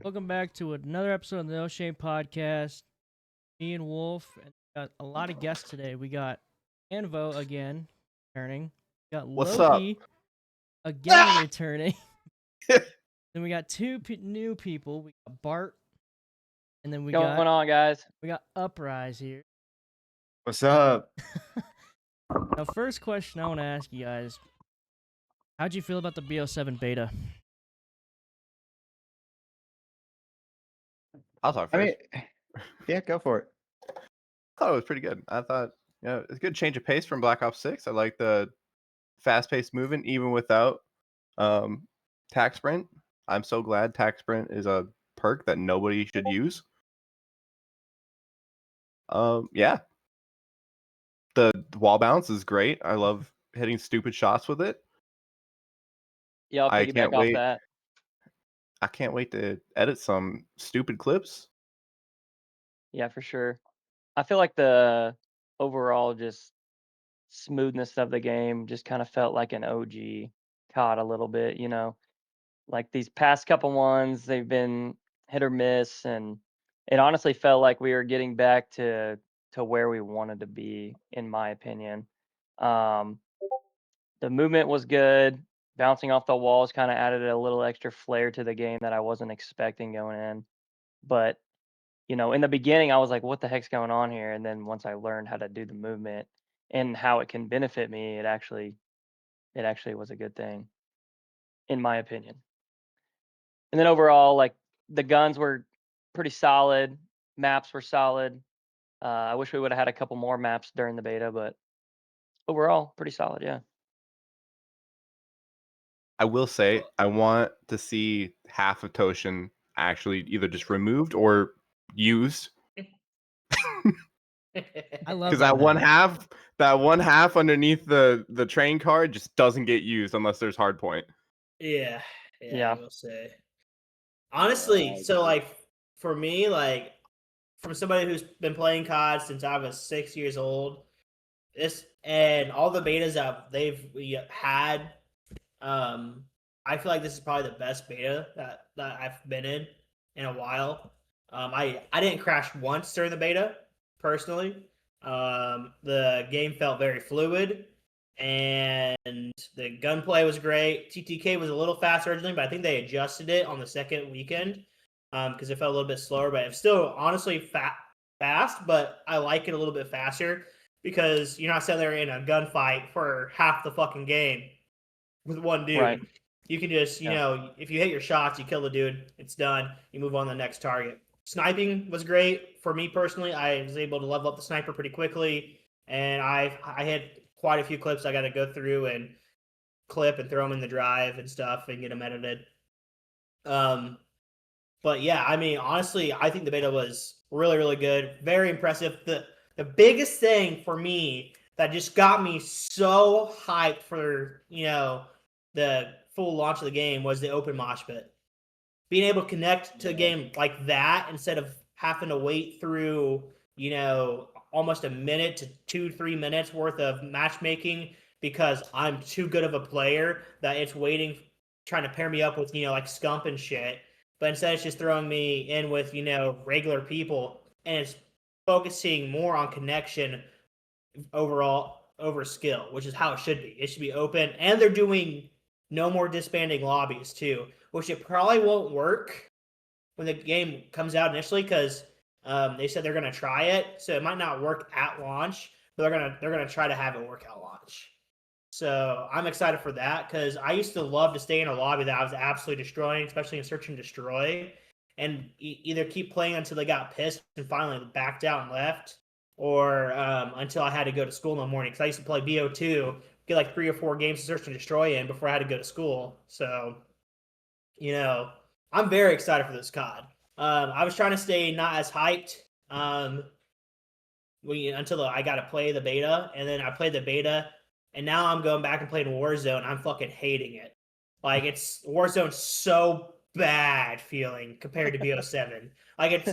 Welcome back to another episode of the No Shame Podcast. Me and Wolf, and we got a lot of guests today. We got Anvo again returning. We got What's up? Lowki again returning. Then we got two new people. We got Bart, and then we What's going on, guys? got Uprise here. What's up? Now, first question I want to ask you guys: how'd you feel about the BO7 beta? I'll talk I first. mean, yeah, go for it. I thought it was pretty good. I thought, it's a good change of pace from Black Ops 6. I like the fast-paced movement, even without tac sprint. I'm so glad tac sprint is a perk that nobody should use. Yeah. The wall bounce is great. I love hitting stupid shots with it. Yeah, I'll I piggyback can't off wait. that. I can't wait to edit some stupid clips. Yeah, for sure. I feel like the overall just smoothness of the game just kind of felt like an OG COD a little bit, Like these past couple ones, they've been hit or miss, and it honestly felt like we were getting back to where we wanted to be, in my opinion. The movement was good. Bouncing off the walls kind of added a little extra flair to the game that I wasn't expecting going in. But in the beginning, I was like, what the heck's going on here? And then once I learned how to do the movement and how it can benefit me, it actually was a good thing, in my opinion. And then overall, like the guns were pretty solid, maps were solid. I wish we would have had a couple more maps during the beta, but overall, pretty solid, yeah. I will say I want to see half of Toshin actually either just removed or used. I love Because that one half underneath the train card just doesn't get used unless there's hard point. Yeah. Yeah. I will say. Honestly, so like for me, like from somebody who's been playing COD since I was 6 years old, this and all the betas that we had, I feel like this is probably the best beta that I've been in a while. I didn't crash once during the beta, personally. The game felt very fluid, and the gunplay was great. TTK was a little faster originally, but I think they adjusted it on the second weekend because it felt a little bit slower. But it's still honestly fast, but I like it a little bit faster because you're not sitting there in a gunfight for half the fucking game with one dude. Right. You can just, if you hit your shots, you kill the dude, it's done. You move on to the next target. Sniping was great for me personally. I was able to level up the sniper pretty quickly, and I had quite a few clips I got to go through and clip and throw them in the drive and stuff and get them edited. But yeah, I mean, honestly, I think the beta was really, really good. Very impressive. The biggest thing for me that just got me so hyped for, the full launch of the game was the open mosh pit. Being able to connect to a game like that instead of having to wait through, almost a minute to 2-3 minutes worth of matchmaking because I'm too good of a player that it's trying to pair me up with, like Scump and shit. But instead it's just throwing me in with, regular people, and it's focusing more on connection overall over skill, which is how it should be. It should be open, and they're doing no more disbanding lobbies too, which it probably won't work when the game comes out initially because they said they're going to try it, so it might not work at launch, but they're gonna try to have it work at launch. So I'm excited for that because I used to love to stay in a lobby that I was absolutely destroying, especially in Search and Destroy, and either keep playing until they got pissed and finally backed out and left, or until I had to go to school in the morning because I used to play BO2, get like 3 or 4 games to Search and Destroy in before I had to go to school. So, I'm very excited for this COD. I was trying to stay not as hyped until I got to play the beta, and then I played the beta, and now I'm going back and playing Warzone. I'm fucking hating it. Like, it's Warzone's so bad feeling compared to BO7. Like,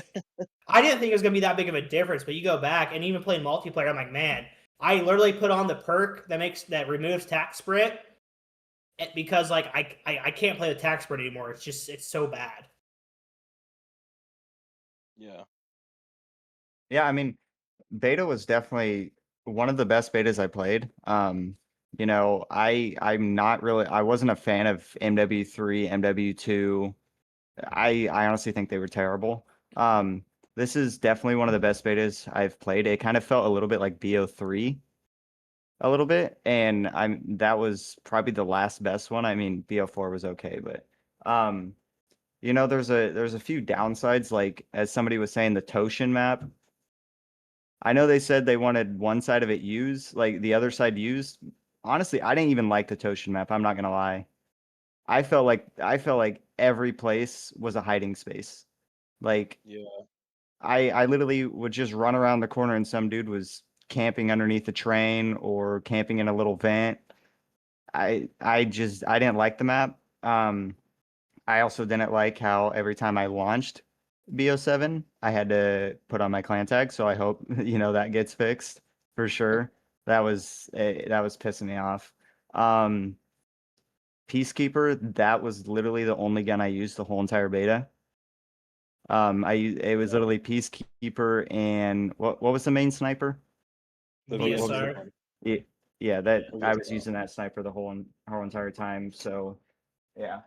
I didn't think it was going to be that big of a difference, but you go back and even playing multiplayer, I'm like, man, I literally put on the perk that removes tac sprint because like I can't play the tac sprint anymore. It's so bad. Yeah. Yeah, I mean, beta was definitely one of the best betas I played. You know, I wasn't a fan of MW3, MW2. I honestly think they were terrible. This is definitely one of the best betas I've played. It kind of felt a little bit like BO3 a little bit, and that was probably the last best one. I mean, BO4 was okay, but you know, there's a few downsides, like as somebody was saying, the Toshin map. I know they said they wanted one side of it used, like the other side used. Honestly, I didn't even like the Toshin map. I'm not gonna lie. I felt like every place was a hiding space. Like Yeah. I literally would just run around the corner and some dude was camping underneath the train or camping in a little vent. I didn't like the map. I also didn't like how every time I launched BO7, I had to put on my clan tag. So I hope you know that gets fixed for sure. That was pissing me off. Um, Peacekeeper, that was literally the only gun I used the whole entire beta. It was literally Peacekeeper and what was the main sniper? The What was VSR. it? one. Yeah, yeah, that Was I it- was using that sniper the whole entire time. So yeah.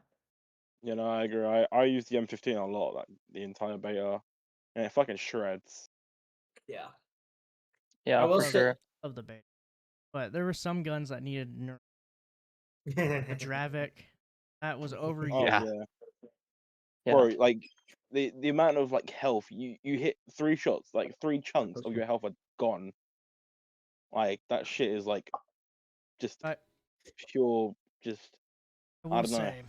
You know, I agree. I use the M15 a lot, like the entire beta, and it fucking shreds. Yeah. Yeah, I will for say. sure. of the beta. But there were some guns that needed nerf. The Dravik, that was overused. Oh Yeah. yeah, Yeah. bro. Like the amount of like health you hit 3 shots, like 3 chunks of your health are gone. Like that shit is like just I- pure. Just I I will don't know. say,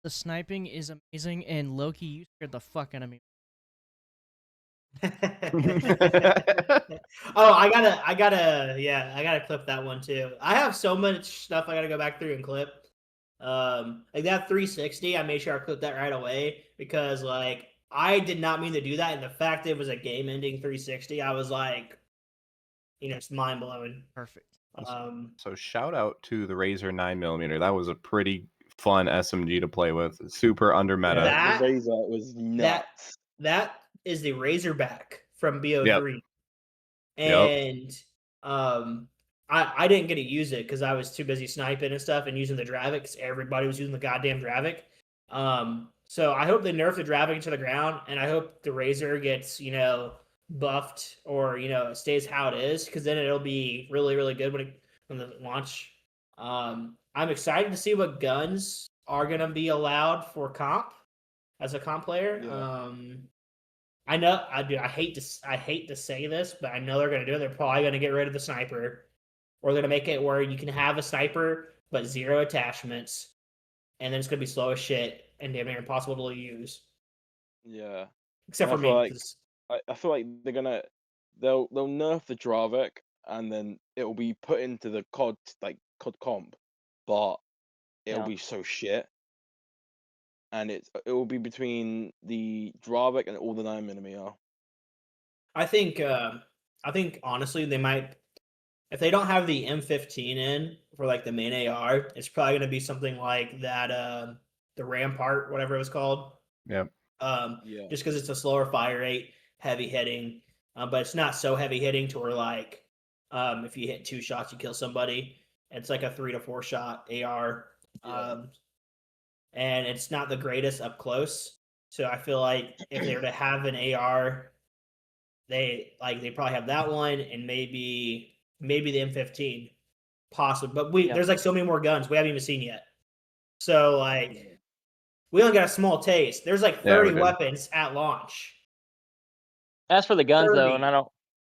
the sniping is amazing, and Lowki, you scared the fuck out of me. Oh, I gotta clip that one too. I have so much stuff I gotta go back through and clip. Like that 360, I made sure I clipped that right away because like I did not mean to do that, and the fact it was a game-ending 360, I was like, it's mind blowing. Perfect. So shout out to the Razor 9mm. That was a pretty fun SMG to play with. Super under meta. That- The Razor was nuts. That is the Razorback from Yep. BO3. And I didn't get to use it because I was too busy sniping and stuff and using the Dravik because everybody was using the goddamn Dravik. So I hope they nerf the Dravik into the ground, and I hope the Razor gets, buffed or, stays how it is, because then it'll be really, really good when the launch. I'm excited to see what guns are gonna be allowed for comp as a comp player. Yeah. I know I hate to say this, but I know they're gonna do it. They're probably gonna get rid of the sniper, or they're gonna make it where you can have a sniper but 0 attachments, and then it's gonna be slow as shit and damn near impossible to use. Yeah. Except I for feel me, like 'cause- I feel like they'll nerf the Dravik and then it will be put into the COD comp, but it'll Yeah. be so shit. And it will be between the Dravik and all the 9mm. I think honestly they might, if they don't have the M15 in for like the main AR, it's probably gonna be something like that the Rampart, whatever it was called. Yep. Yeah. Just because it's a slower fire rate, heavy hitting, but it's not so heavy hitting to where like if you hit 2 shots you kill somebody. It's like a 3 to 4 shot AR, Yeah. and it's not the greatest up close. So I feel like if they were to have an AR, they probably have that one and maybe the M15, possibly. But Yeah. there's like so many more guns we haven't even seen yet. So like we only got a small taste. There's like Yeah, we 30 did. weapons at launch. As for the guns though, 30. and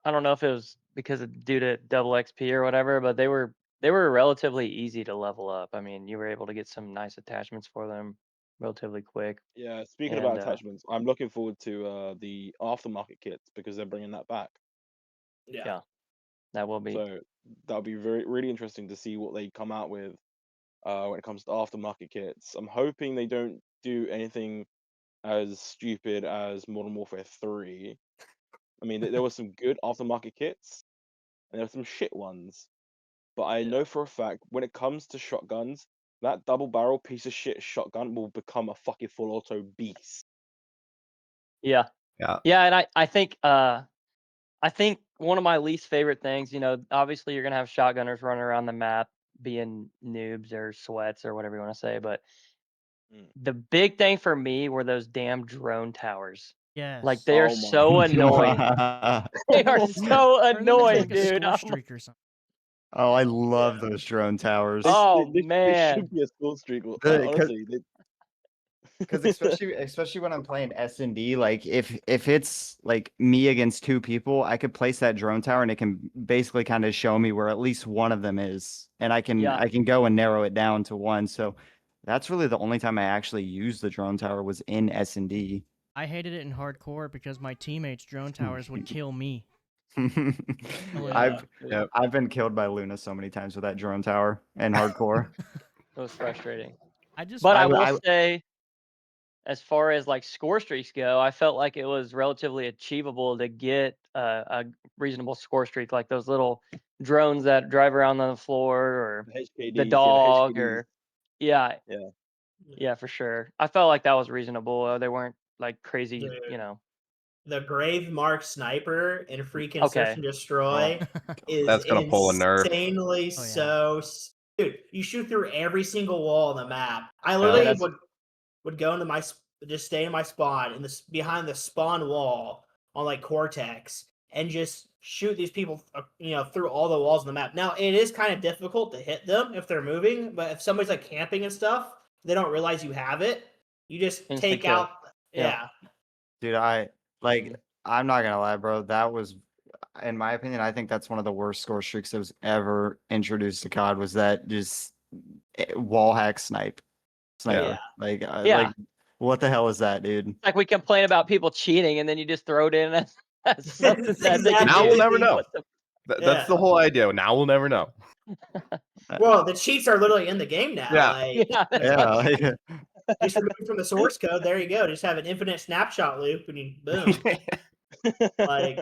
I don't know if it was because of due to double XP or whatever, but they were relatively easy to level up. I mean, you were able to get some nice attachments for them relatively quick. Yeah. Speaking And, about attachments, I'm looking forward to the aftermarket kits because they're bringing that back. Yeah. That will be. So that'll be really interesting to see what they come out with when it comes to aftermarket kits. I'm hoping they don't do anything as stupid as Modern Warfare 3. I mean, there were some good aftermarket kits, and there were some shit ones. But I know for a fact, when it comes to shotguns, that double barrel piece of shit shotgun will become a fucking full auto beast. Yeah. Yeah, and I think one of my least favorite things, obviously you're gonna have shotgunners running around the map being noobs or sweats or whatever you want to say, but Mm. the big thing for me were those damn drone towers. Like Yes. they are Oh my so annoying. They are so Turn them into annoying, like a dude. score streak or something. Oh, I love those drone towers. Oh They man. should be a score streak. The- Honestly, Because especially when I'm playing S&D, like if it's like me against two people, I could place that drone tower and it can basically kind of show me where at least one of them is, and I Yeah. can go and narrow it down to one. So that's really the only time I actually used the drone tower was in S&D. I hated it in hardcore because my teammates' drone towers would kill me. I've Yep. I've been killed by Luna so many times with that drone tower in hardcore. It was frustrating. I just But I I- will say, as far as like score streaks go, I felt like it was relatively achievable to get a reasonable score streak, like those little drones that drive around on the floor, or HKDs, the yeah, dog, HKDs. or yeah, Yeah. for sure. I felt like that was reasonable. They weren't like crazy, Dude. The Grave Mark Sniper in freaking Search Okay. and Destroy is That's gonna pull a nerf. insanely Oh, yeah. so. Dude, you shoot through every single wall on the map. I Yeah, literally that's- would go into just stay in my spawn in this behind the spawn wall on like Cortex and just shoot these people, through all the walls on the map. Now it is kind of difficult to hit them if they're moving, but if somebody's like camping and stuff, they don't realize you have it. You just Instant take kill. out. Yeah. Dude, I'm not gonna lie, bro. That was, in my opinion, I think that's one of the worst score streaks that was ever introduced to COD. Was that just wall hack sniper? Yeah. Like, Yeah. like, what the hell is that, dude? Like we complain about people cheating, and then you just throw it in as something That's that they can Now do. we'll never know. What the- That's the Yeah. whole idea. Now we'll never know. Well, the cheats are literally in the game now. Yeah. Like, Yeah, that's Yeah, what- like, just remove from the source code. There you go. Just have an infinite snapshot loop, and you boom. Like,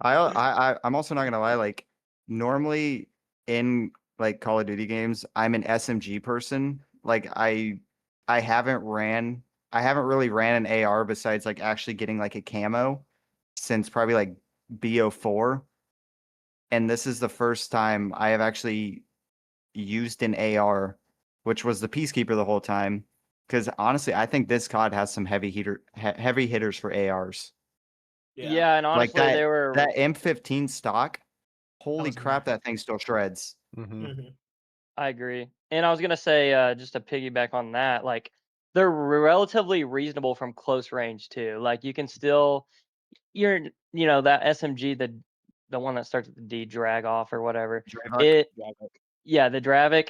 I'm also not gonna lie. Like, normally in like Call of Duty games, I'm an SMG person. Like, I haven't really ran an AR besides like actually getting like a camo since probably like BO4. And this is the first time I have actually used an AR, which was the Peacekeeper the whole time. Because honestly, I think this COD has some heavy hitters for ARs. yeah, and Like honestly, they were. that M15 stock. Holy was crap, that thing still shreds. Mhm. mhm. I agree, and I was gonna say, just to piggyback on that, like they're relatively reasonable from close range too. Like you can still, that SMG, the one that starts with the D, drag off or whatever. Dravok? Yeah, the Dravik.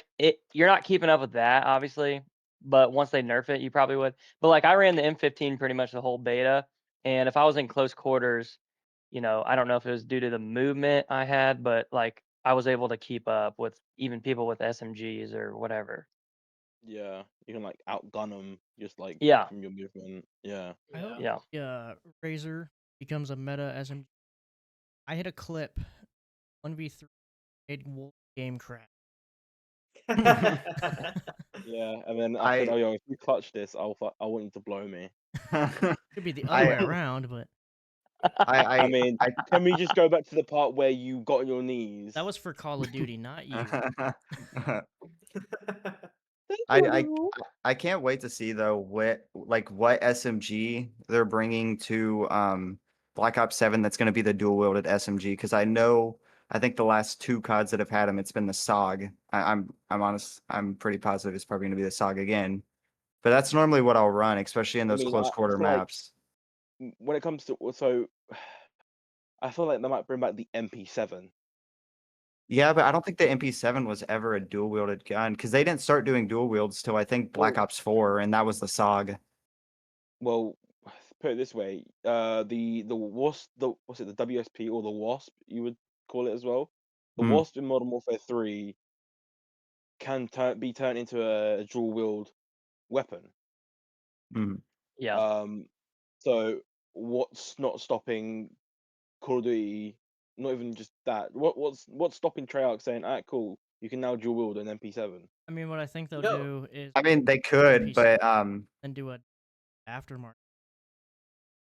You're not keeping up with that, obviously, but once they nerf it, you probably would. But like I ran the M15 pretty much the whole beta, and if I was in close quarters, I don't know if it was due to the movement I had, but like I was able to keep up with even people with SMGs or whatever. Yeah, you can like outgun them just like Yeah. from your movement. Yeah. I hope Yeah. Razor becomes a meta SMG. I hit a clip 1v3 made Wolf game crash. Yeah, and then I said, I- "Oh, yo, if you clutch this, I want you to blow me." Could be the other way around, but I mean, can we just go back to the part where you got on your knees? that was for Call of Duty, not you. I can't wait to see though what SMG they're bringing to Black Ops 7 that's going to be the dual wielded SMG, because I think the last two CODs that have had them, it's been the SOG. I'm pretty positive it's probably going to be the SOG again. But that's normally what I'll run, especially in those close quarter feel like maps. when it comes to I feel like they might bring back the MP7. Yeah, but I don't think the MP7 was ever a dual wielded gun, because they didn't start doing dual wields till I think Black Ops 4, and that was the SOG. Well, put it this way, the WASP, what's it, the WSP or the WASP, you would call it as well. The Hmm. WASP in Modern Warfare 3 can be turned into a dual wield weapon. Yeah. So what's not stopping Call of Duty? Not even just that. What's stopping Treyarch saying, "Alright, cool, you can now dual wield an MP7"? I mean, what I think they'll No. do is I mean, they could, PC but and do a aftermarket.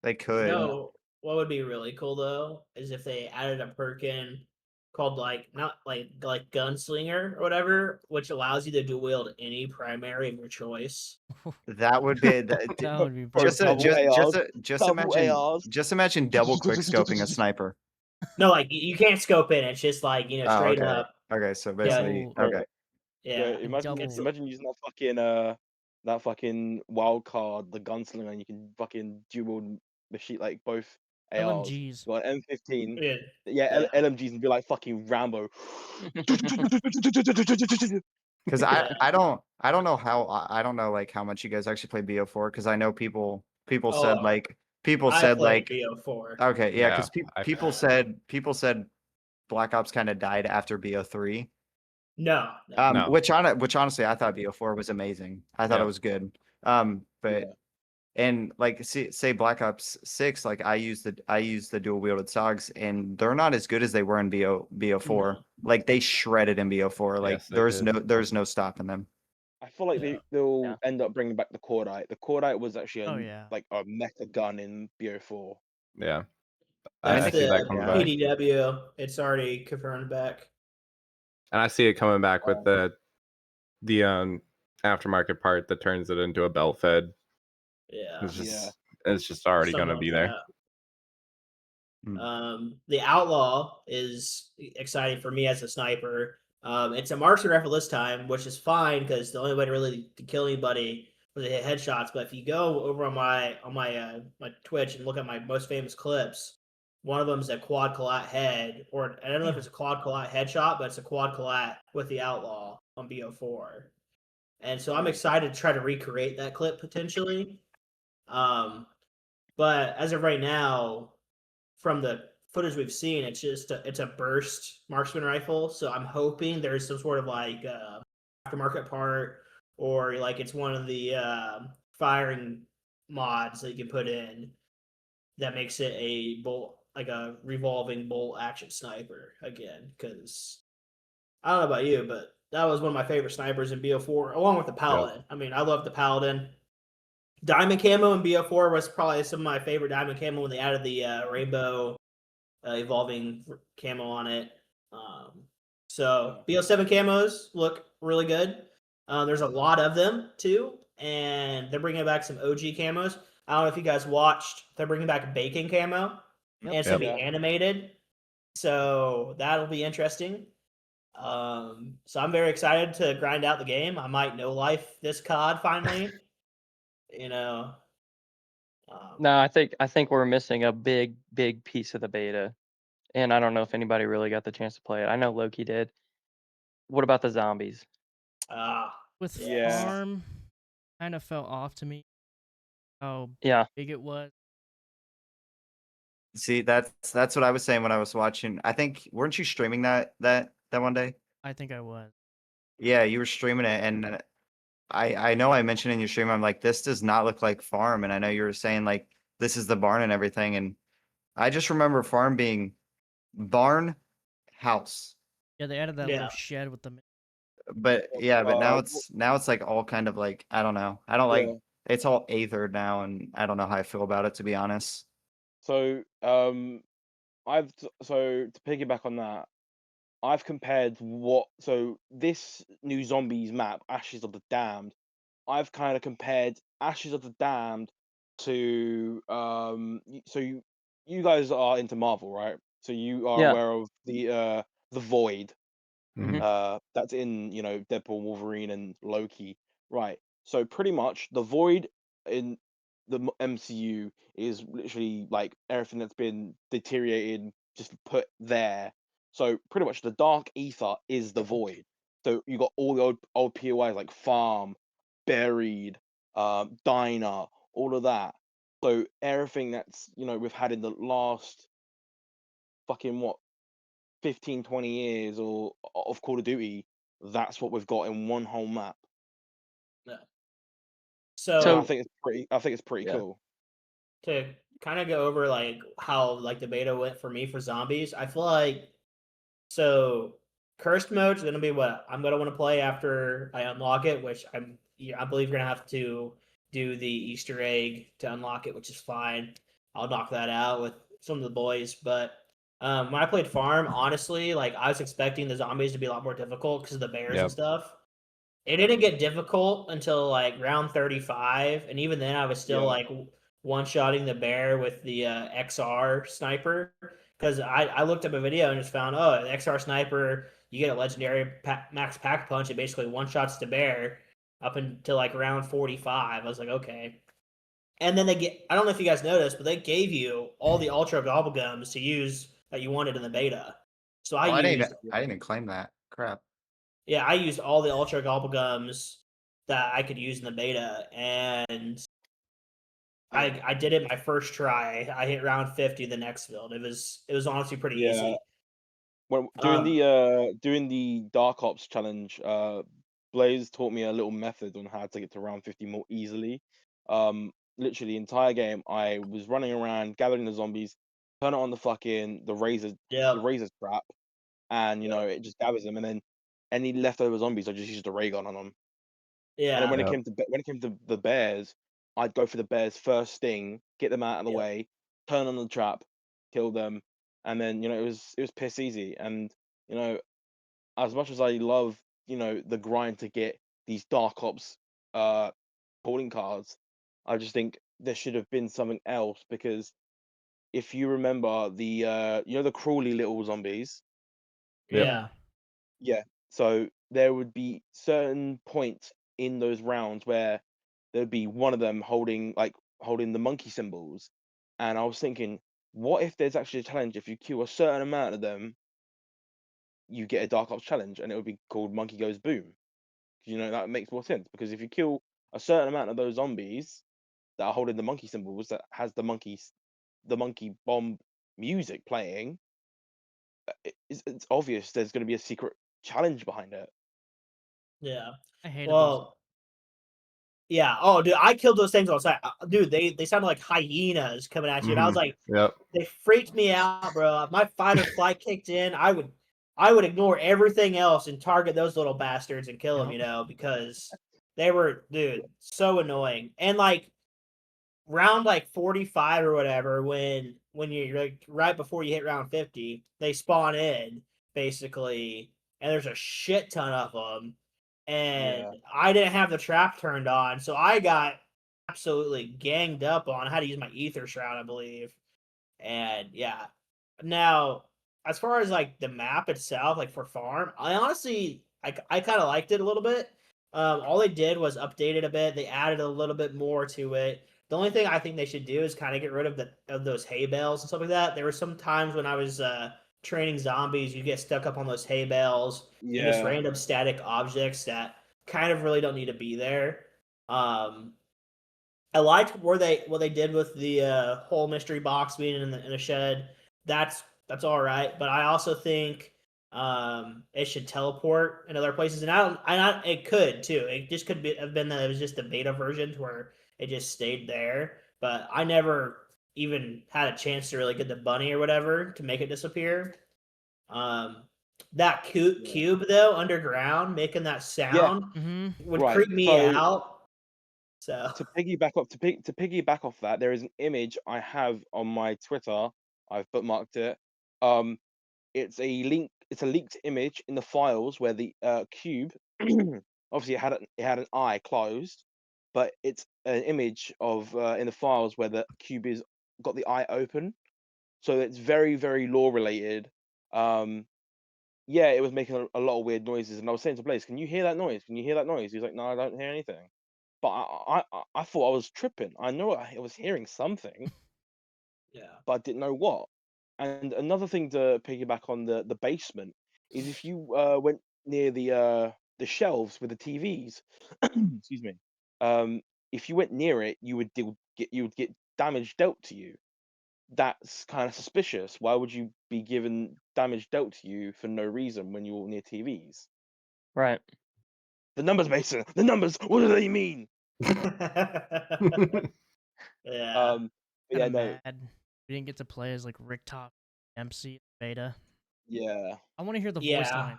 They could. No, what would be really cool though is if they added a perk in called not like Gunslinger or whatever, which allows you to dual wield any primary of your choice. That would be That would be Bro, pretty double cool. ARs. imagine double quick scoping a sniper. No, like you can't scope in. It's just like Oh, straight okay. up. Okay, so Yeah. basically, Double- okay. Yeah, Imagine double- imagine using that fucking wild card, the gunslinger, and you can fucking dual machine like both ARs. LMGs. Got an M15. yeah. Yeah, LMGs and be like fucking Rambo. Because Yeah. I don't know like how much you guys actually play BO4 because I know people said Oh, like I played BO4. okay, yeah, because I- people said Black Ops kind of died after BO3. No. No. Which honestly I thought BO4 was amazing. I thought Yeah. it was good. But Yeah. and like say Black Ops 6, like I use the dual wielded SOGs and they're not as good as they were in BO4. No. Like they shredded in BO4. Like Yes, they did. there's no stopping them. I feel like Yeah. they'll Yeah. end up bringing back the Cordite. The Cordite was actually Oh, yeah. like a meta gun in BO4. Yeah. That's I see that the coming yeah. back. PDW. It's already confirmed back. And I see it coming back with the aftermarket part that turns it into a belt fed. Yeah. It's just already Something gonna be like there. that. Hmm. The Outlaw is exciting for me as a sniper. It's a marksman rifle this time, which is fine because the only way to really kill anybody was to hit headshots. But if you go over on my Twitch and look at my most famous clips, one of them is a quad collat head, or I don't know if it's a quad collat headshot, but it's a quad collat with the Outlaw on BO4. And so I'm excited to try to recreate that clip potentially. But as of right now, from the footage we've seen, it's a burst marksman rifle. So I'm hoping there's some sort of like aftermarket part, or like it's one of the firing mods that you can put in that makes it a bolt, like a revolving bolt action sniper again. Because I don't know about you, but that was one of my favorite snipers in BO4, along with the Paladin. I mean, I love the Paladin. Diamond camo in BO4 was probably some of my favorite diamond camo when they added the rainbow evolving camo on it. So BO7 camos look really good. There's a lot of them too, and they're bringing back some OG camos. I don't know if you guys watched. They're bringing back bacon camo, and it's gonna be animated. So that'll be interesting. So I'm very excited to grind out the game. I might no life this COD finally. You know. No, I think we're missing a big piece of the beta, and I don't know if anybody really got the chance to play it. I know Lowki did. What about the zombies? With Yeah. farm, kind of fell off to me how Yeah, big it was. See, that's what I was saying when I was watching. I think weren't you streaming that one day? I think I was. Yeah, you were streaming it, and I know I mentioned in your stream, I'm like, this does not look like farm, and I know you were saying like this is the barn and everything, and I just remember farm being barn house. Yeah, they added that Yeah. little shed with the. But yeah, but now it's like all kind of like I don't know. I don't like Yeah. it's all aethered now, and I don't know how I feel about it to be honest. So so to piggyback on that, I've compared this new zombies map, Ashes of the Damned. I've kind of compared Ashes of the Damned to you guys are into Marvel, right? So you are Yeah. aware of the Void. Mm-hmm. That's in Deadpool, Wolverine, and Loki, right? So pretty much the Void in the MCU is literally like everything that's been deteriorated, just put there. So pretty much the Dark Ether is the Void. So you got all the old POIs like Farm, Buried, Diner, all of that. So everything that's we've had in the last fucking 15, 20 years of Call of Duty, that's what we've got in one whole map. Yeah. And So I think it's pretty Yeah. cool. to kind of go over like how like the beta went for me for zombies, I feel like cursed mode is gonna be what I'm gonna want to play after I unlock it, which I believe you're gonna have to do the Easter egg to unlock it, which is fine. I'll knock that out with some of the boys. But when I played farm, honestly, like I was expecting the zombies to be a lot more difficult because of the bears and Yep. stuff. It didn't get difficult until like round 35, and even then I was still Yeah. like one-shotting the bear with the XR sniper because I looked up a video and just found, oh, the XR sniper, you get a legendary max pack punch, it basically one-shots the bear up until like round 45. I was like, okay. And then I don't know if you guys noticed, but they gave you all the ultra gobblegums to use that you wanted in the beta. So Oh, I didn't used even claim that. Crap. yeah, I used all the ultra gobblegums that I could use in the beta, and I did it my first try. I hit round 50 the next build. It was honestly pretty Yeah. easy. When doing the Dark Ops challenge, Blaze taught me a little method on how to get to round 50 more easily. Literally entire game, I was running around gathering the zombies, turn it on the Yep. razor trap, and Yep. it just gathers them, and then any leftover zombies, I just used a ray gun on them. And then Yeah. when Yep. it came to the bears, I'd go for the bears first sting, get them out of the Yep. way, turn on the trap, kill them, and then it was piss easy. And as much as I love the grind to get these Dark Ops calling cards, I just think there should have been something else, because if you remember the crawly little zombies. Yep. Yeah. Yeah. So there would be certain points in those rounds where there'd be one of them holding the monkey symbols. And I was thinking, what if there's actually a challenge? If you kill a certain amount of them, you get a Dark Ops challenge, and it would be called Monkey Goes Boom. 'Cause, that makes more sense, because if you kill a certain amount of those zombies that are holding the monkey symbols that has the monkey bomb music playing, it's obvious there's going to be a secret challenge behind it. Yeah. I hated those. Well, yeah. Oh, dude, I killed those things all the time. Dude, they sounded like hyenas coming at you, and I was like, Yep. they freaked me out, bro. My fight or flight kicked in. I would ignore everything else and target those little bastards and kill them, because they were, dude, so annoying. And like round like 45 or whatever, when you're like right before you hit round 50, they spawn in basically, and there's a shit ton of them. And Yeah. I didn't have the trap turned on, so I got absolutely ganged up on. I had to use my ether shroud, I believe. And yeah. Now, as far as like the map itself, like for farm, I honestly I kind of liked it a little bit. All they did was update it a bit. They added a little bit more to it. The only thing I think they should do is kind of get rid of those hay bales and stuff like that. There were some times when I was training zombies, you get stuck up on those hay bales and just Yeah. random static objects that kind of really don't need to be there. Um, I liked what they did with the whole mystery box being in a shed. That's all right, but I also think it should teleport in other places, and it could too. It just could have been that it was just a beta version to where it just stayed there. But I never even had a chance to really get the bunny or whatever to make it disappear. Um, that cube though underground making that sound would Right. creep me So out. So to piggyback off that, there is an image I have on my Twitter. I've bookmarked it. It's a leaked image in the files where the cube, obviously it had an eye closed, but it's an image of in the files where the cube is got the eye open. So it's very, very lore related. Yeah, it was making a lot of weird noises, and I was saying to Blaze, "Can you hear that noise? Can you hear that noise?" He's like, "No, I don't hear anything." But I thought I was tripping. I know I was hearing something, yeah. but I didn't know what. And another thing to piggyback on the basement is if you went near the shelves with the TVs, excuse me, if you went near it, you would get damage dealt to you. That's kind of suspicious. Why would you be given damage dealt to you for no reason when you're near TVs? Right. The numbers, Mason. The numbers. What do they mean? Yeah. But Kind yeah, of no, mad we didn't get to play as like Rick Top MC beta. yeah, I want to hear the voice Yeah. line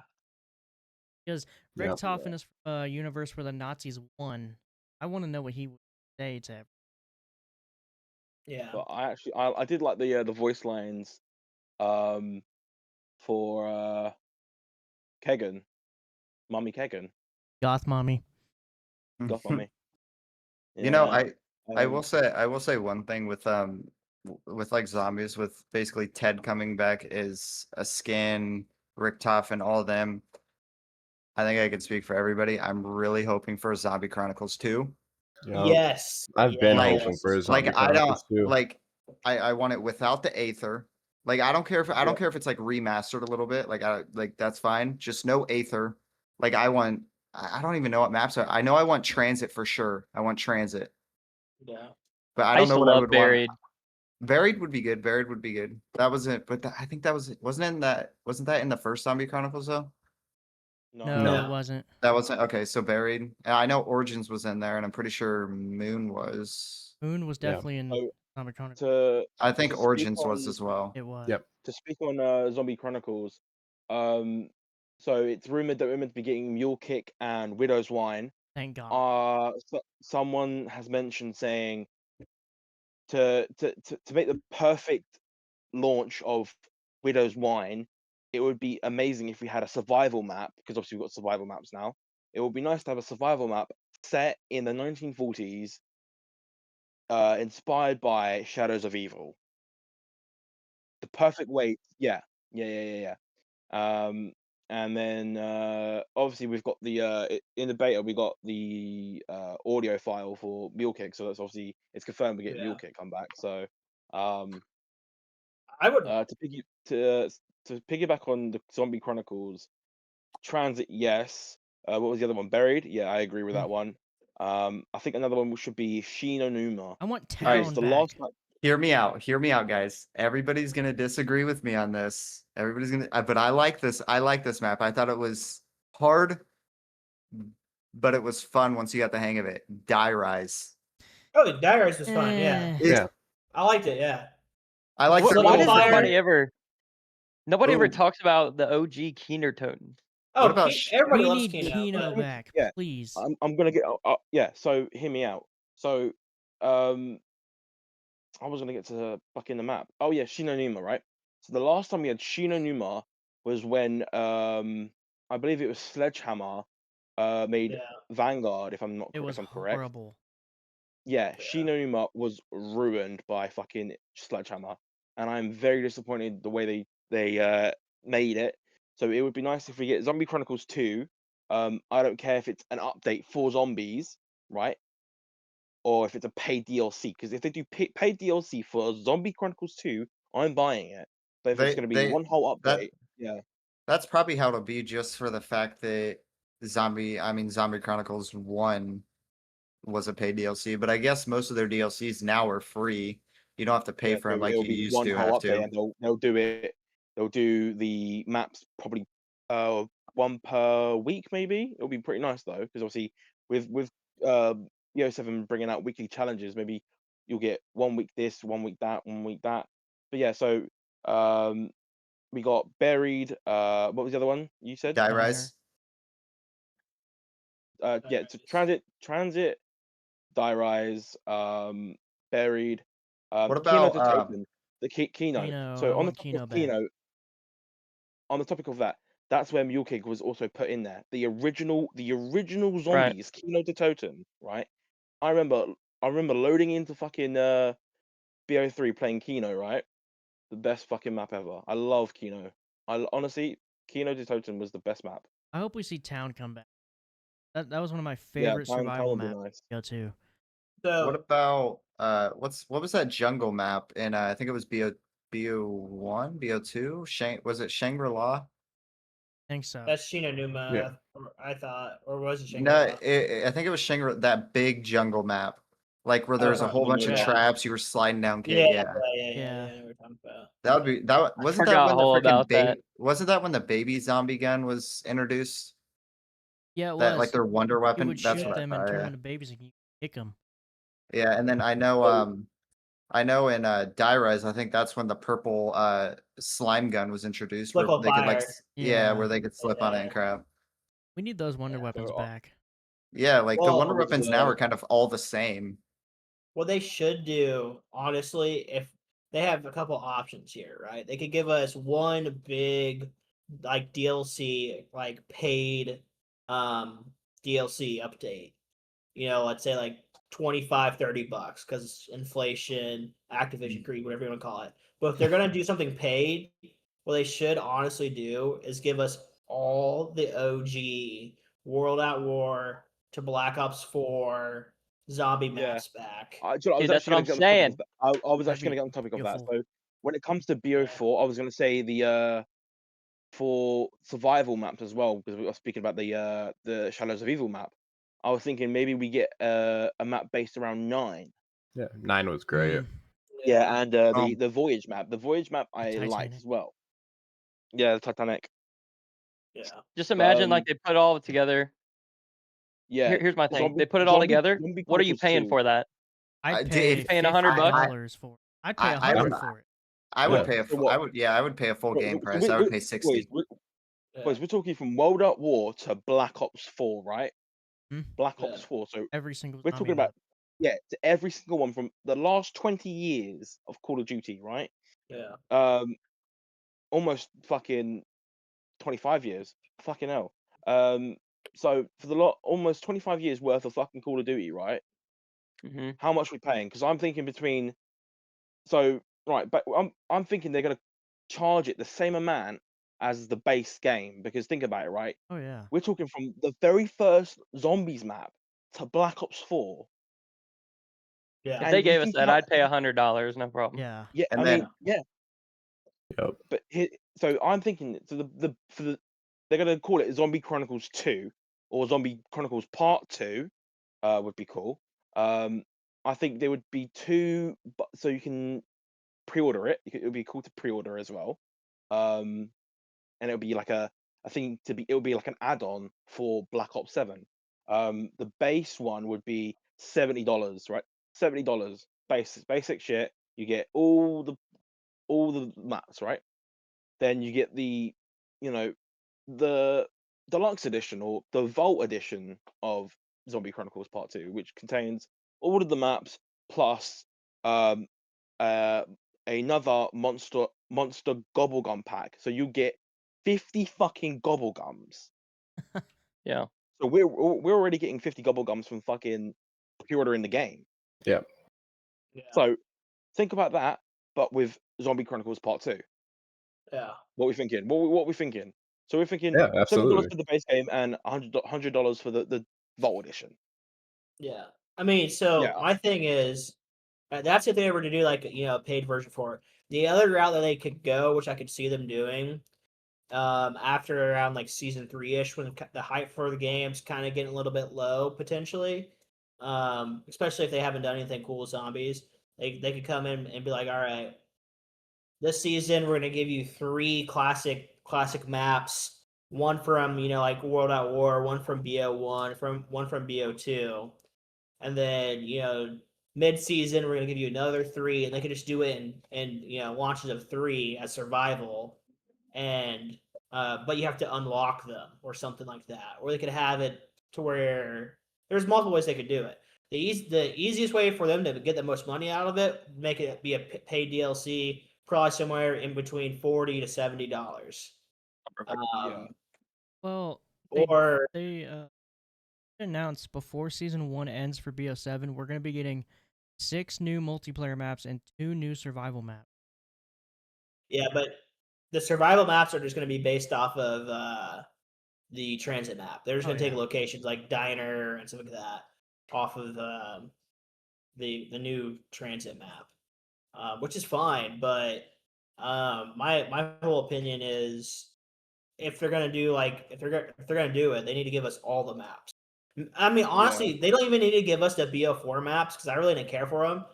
because Rick Yep. Top in his universe where the Nazis won. I want to know what he would say to Yeah. But I did like the voice lines for Kegan, Mummy Kegan, Goth mommy. Goth Mummy. You know, Yeah. I will say one thing with with like zombies, with basically Ted coming back is a skin, Richtoff and all of them. I think I can speak for everybody. I'm really hoping for a Zombie Chronicles 2. Yeah. Yes. I've been Like- hoping for a Zombie Like I don't Chronicles too. like I want it without the Aether. Like I don't care if Yeah. it's like remastered a little bit. Like that's fine. Just no Aether. Like I don't even know what maps are. I know I want Transit for sure. I want Transit. Yeah. But I I don't used know to what I love would Buried. want. Buried would be good. Buried would be good. That was it. But I think that wasn't that in the first Zombie Chronicles though? No, No. it wasn't. That wasn't okay. So Buried. And I know Origins was in there, and I'm pretty sure Moon was. Moon was Yeah. definitely in So Zombie Chronicles. to I think to speak Origins was on- as well. It was. Yep. to speak on Zombie Chronicles, so it's rumored that we're meant to be getting Mule Kick and Widow's Wine. Thank God. Someone has mentioned saying to make the perfect launch of Widow's Wine, it would be amazing if we had a survival map, because obviously we've got survival maps now. It would be nice to have a survival map set in the 1940s, inspired by Shadows of Evil. The perfect way, yeah. And then obviously we've got the in the beta we got the audio file for Mule Kick, so that's obviously it's confirmed we get Mule Kick come back. So I would. to piggyback on the Zombie Chronicles, Transit, yes. What was the other one? Buried, yeah, I agree with that one. I think another one should be Shinonuma. I want Alright, Town The back. last time, Hear me out, guys. Everybody's gonna disagree with me on this. Everybody's gonna, but I like this. I like this map. I thought it was hard, but it was fun once you got the hang of it. Die Rise. Oh, Diaries was fun. Yeah. Eh, Yeah. I liked it. Yeah. I like What- the Why Little does Fire. nobody ever Ooh. talks about the OG Keener Totem? Oh, about everybody we loves need Kino. Kino but- back, Yeah. please. I'm gonna get yeah. So hear me out. So I was gonna get to fucking the map. Oh yeah, Shinonuma, right? So the last time we had Shinonuma was when I believe it was Sledgehammer made Yeah. Vanguard, if I'm not It was if I'm correct. horrible. Yeah, Shinonuma was ruined by fucking Sledgehammer, and I'm very disappointed the way they made it. So it would be nice if we get Zombie Chronicles 2. I don't care if it's an update for zombies, right? Or if it's a paid DLC, because if they do paid DLC for Zombie Chronicles 2, I'm buying it. But if it's going to be one whole update, yeah. That's probably how it'll be, just for the fact that Zombie Chronicles 1 was a paid DLC, but I guess most of their DLCs now are free. You don't have to pay Yeah, for them so like it'll you be used one to whole have update, to. and they'll do it. They'll do the maps probably one per week, maybe. It'll be pretty nice though, because obviously with EO7 bringing out weekly challenges, maybe you'll get 1 week this, 1 week that, 1 week that. But yeah, so we got Buried. What was the other one you said? Die Diner. Rise. Yeah, to Transit, Die Rise, Buried, What Kino about to Token, the Kino. Kino, So I on the want topic Kino of back. Kino, on the topic of that, that's where Mule Kick was also put in there. The original zombies, Kino to Totem, right? I remember loading into fucking BO3 playing Kino, right? The best fucking map ever. I love Kino. Honestly, Kino to Totem was the best map. I hope we see Town come back. That was one of my Yeah, favorite Town survival would be maps nice. to go to. So What about what was that jungle map in I think it was BO1, BO2? Was it Shangri-La? I think so. that's Shinonuma. Yeah. I thought, or was it No, Shangri-La? I think it was that big jungle map. Like where there's a whole bunch of yeah. traps, you were sliding down Yeah, yeah. I know what we're talking about. That would be that I wasn't that forgot when the all freaking about that. wasn't that when the baby zombie gun was introduced? Yeah, it That was. like their wonder You weapon? would That's shoot what I them and thought, turn yeah. them into babies and you kick them. Yeah, and then I know in Die Rise, I think that's when the purple slime gun was introduced, where Slip on they could like fire. Yeah. where they could slip on it and Yeah. crap. We need those wonder Yeah. weapons So, back. Yeah, like the Well, wonder was, weapons now are kind of all the same. what they should do, honestly, if they have a couple options here, right? They could give us one big like DLC, like paid DLC update. Let's say like 25, $30 because inflation, Activision Creed, whatever you want to call it. But if they're gonna do something paid, what they should honestly do is give us all the OG World at War to Black Ops 4 zombie Yeah. maps back. I Dude, was that's actually what going I'm to get on the topic saying. of that. I was That'd actually going to be get on the topic of that. beautiful. So when it comes to BO4, I was going to say the for survival maps as well, because we were speaking about the Shadows of Evil map. I was thinking maybe we get a map based around 9. Yeah, 9 was great. Mm, Yeah, and Um, the Voyage map. The Voyage map I liked Titanic. as well. Yeah, the Titanic. Yeah. Just imagine like they put it all together. Yeah, Here's my thing. They put it all together. Zombie What are you Chronicles paying 2. for that? I'd dude, pay if- Paying $100? $50 for it. I'd pay I $100 would- for it. I would Yeah. pay So what? I would pay a full game So price. I would pay 60. Boys, we're talking from World at War to Black Ops 4, right? Hmm? Black Yeah. Ops 4. So Every single we're zombie talking about map. to every single one from the last 20 years of Call of Duty, right? Yeah. Almost fucking 25 years. Fucking hell. So for the almost 25 years worth of fucking Call of Duty, right? Mm-hmm. How much we paying? Because I'm thinking between. So right, but I'm thinking they're gonna charge it the same amount as the base game, because think about it, right? Oh yeah. We're talking from the very first zombies map to Black Ops 4. Yeah. If And they you gave us think that, how- I'd pay $100, no problem. Yeah. Yeah, And I then- mean, yeah. Yep. But so I'm thinking, so they're gonna call it Zombie Chronicles 2 or Zombie Chronicles Part 2, would be cool. I think there would be 2, so you can pre-order it. It would be cool to pre-order as well. And it would be like it would be like an add-on for Black Ops 7. The base one would be $70, right? $70, basic shit. You get all the maps, right? Then you get the deluxe edition or the Vault edition of Zombie Chronicles Part 2, which contains all of the maps plus um another monster gobblegum pack. So you get 50 fucking gobblegums. Yeah. So we're already getting 50 gobblegums from fucking pre-ordering the game. Yeah. So think about that, but with Zombie Chronicles Part 2. Yeah. What we thinking? What we thinking? So we're thinking Yeah, $70 absolutely. for the base game and $100 for the Vault edition. Yeah. I mean, so Yeah. my thing is, that's if they were to do like a paid version for it. The other route that they could go, which I could see them doing, after around like season 3-ish, when the hype for the game's kind of getting a little bit low potentially, especially if they haven't done anything cool with zombies, they could come in and be like, all right, this season we're gonna give you 3 classic maps. One from like World at War, one from BO1, one from BO2, and then mid-season we're gonna give you another 3, and they could just do it in launches of 3 as survival, and but you have to unlock them or something like that, or they could have it to where there's multiple ways they could do it. The easiest way for them to get the most money out of it, make it be a paid DLC, probably somewhere in between $40 to $70. Yeah. Well, Or they announced before season 1 ends for BO7, we're going to be getting 6 new multiplayer maps and 2 new survival maps. yeah, but the survival maps are just going to be based off of the transit map. They're just going to take locations like Diner and stuff like that off of the new transit map, which is fine. But my whole opinion is, if they're gonna do if they're gonna do it, they need to give us all the maps. I mean, honestly, they don't even need to give us the BO4 maps because I really didn't care for them.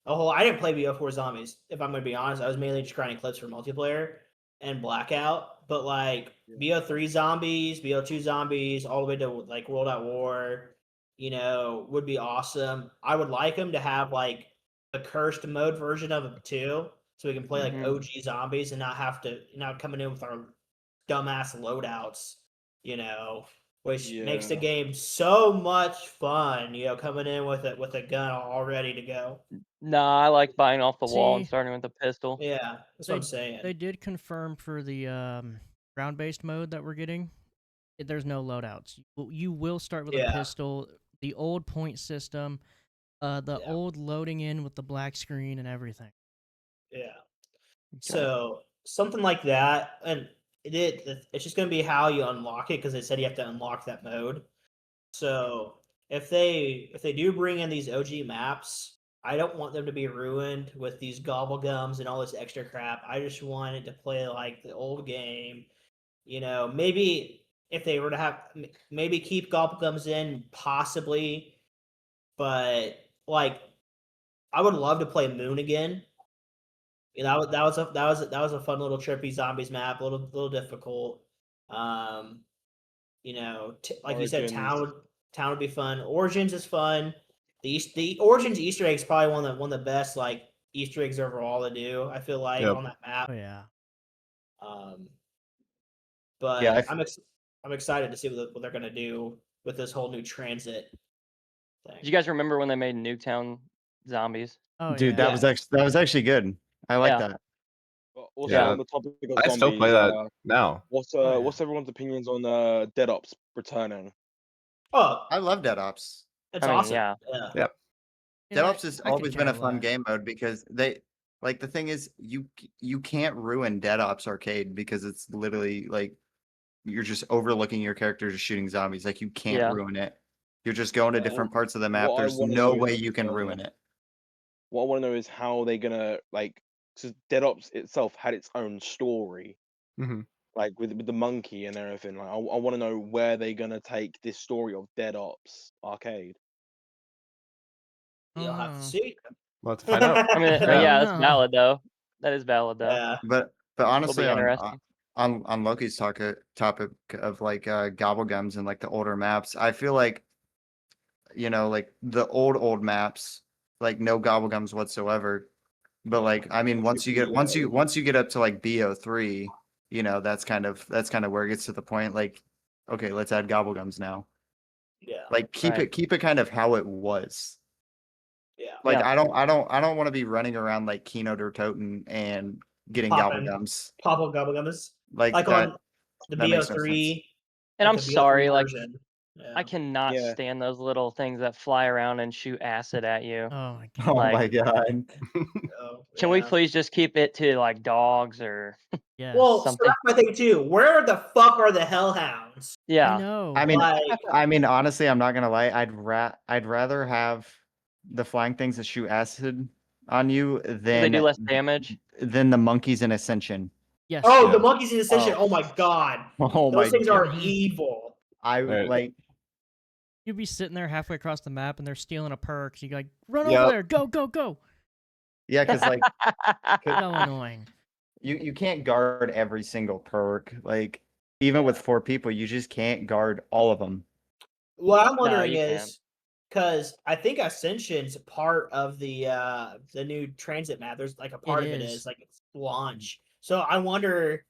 I didn't play BO4 Zombies. If I'm gonna be honest, I was mainly just grinding clips for multiplayer and Blackout. But like BO3 Zombies, BO2 Zombies, all the way to like World at War, would be awesome. I would like them to have like a cursed mode version of it too, so we can play like OG zombies and not have to coming in with our dumbass loadouts, which makes the Yeah. game so much fun. Coming in with a gun all ready to go. Nah, I like buying off the wall and See, starting with a pistol. Yeah, that's what I'm saying. They did confirm for the ground-based mode that we're getting. There's no loadouts. You will start with a Yeah. pistol. The old point system, the Yeah. old loading in with the black screen and everything. Yeah. Okay. So something like that, and it's just going to be how you unlock it, because they said you have to unlock that mode. So if they do bring in these OG maps, I don't want them to be ruined with these gobblegums and all this extra crap. I just want it to play like the old game. Maybe if they were to have maybe keep gobblegums in, possibly, but like I would love to play Moon again. That was a fun little trippy zombies map, a little difficult. Like you said, Origins. town would be fun. Origins is fun. The Origins Easter egg is probably one of the best like Easter eggs overall to do. I feel like Yep. on that map. Oh yeah. But Yeah, I'm excited to see what they're gonna do with this whole new transit thing. Do you guys remember when they made Nuketown zombies? Oh dude, yeah. that was actually good. I like Yeah. that. But also Yeah. on the topic of I zombies, still play that now. what's Oh, yeah. what's everyone's opinions on Dead Ops returning? Oh, I love Dead Ops. it's I mean, awesome. yeah. Yeah. Dead Ops has I could always been a care fun less. game mode because the thing is you can't ruin Dead Ops Arcade because it's literally like you're just overlooking your character just shooting zombies. Like you can't Yeah. ruin it. You're just going to Yeah, different parts of the map. what I There's wanna no know way is, you can ruin it. What I want to know is how they gonna because Dead Ops itself had its own story, Mhm. like with the monkey and everything. Like I want to know where they gonna take this story of Dead Ops Arcade. You'll have to Oh. see. We'll have to find out. I mean, I yeah, don't that's know. valid though. That is valid though. Yeah. But Will honestly be on interesting. Loki's topic of like gobblegums and like the older maps, I feel like like the old maps, like no gobblegums whatsoever. But like I mean once you get up to like BO3, that's kind of where it gets to the point like okay, let's add gobblegums now. Yeah. Like keep Right. it kind of how it was. Yeah. Like Yeah. I don't want to be running around like Keynote or Toten and getting Popping. gobblegums. Pop-up gobblegums. Like Like that on the that makes no BO3. And like I'm the BO3 sorry, like version. Yeah. I cannot Yeah. stand those little things that fly around and shoot acid at you. Oh my god. Oh Like- my god. Oh, Can we yeah. please just keep it to like dogs or Yes. Well, so something? that's my thing too. Where the fuck are the hellhounds? I Yeah. know. I mean Like, honestly, I'm not gonna lie. I'd rather have the flying things that shoot acid on you They do less damage. than the monkeys in Ascension. Yes. oh, Yeah. the monkeys in Ascension. Oh. Oh my god. Oh my Those things are god. evil. I Right. like You'd be sitting there halfway across the map and they're stealing a perk. So you like run Yep. over there. Go, go, go. yeah, because like So annoying. you can't guard every single perk. Like even with 4 people, you just can't guard all of them. What I'm No, wondering you is, because I think Ascension's part of the new transit map. There's like a part of it is. is like it's launch. So I wonder,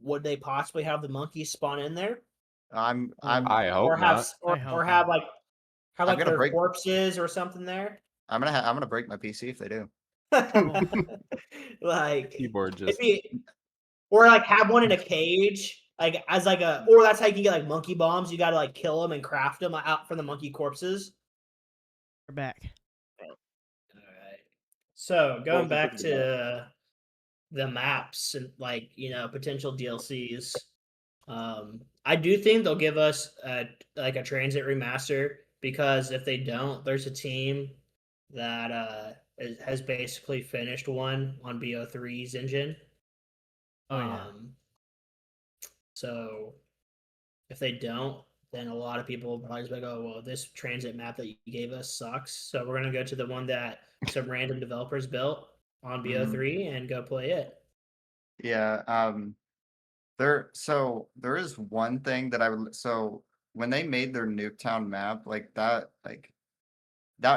would they possibly have the monkeys spawn in there, I'm I hope or have not. or, I hope or have not. like I'm gonna their break- corpses or something there? I'm gonna break my PC if they do. Like Keyboard just or like have one in a cage, like as like a, or that's how you can get like monkey bombs. You got to like kill them and craft them out from the monkey corpses. We're back. All right. So going was the back thinking about to the maps and like potential DLCs, I do think they'll give us like a transit remaster, because if they don't, there's a team that has basically finished one on BO3's engine. Oh yeah. So if they don't, then a lot of people will probably just be like, oh, well, this transit map that you gave us sucks. So we're gonna go to the one that some random developers built on BO3 and go play it. Yeah, there is one thing that I would when they made their Nuketown map, like that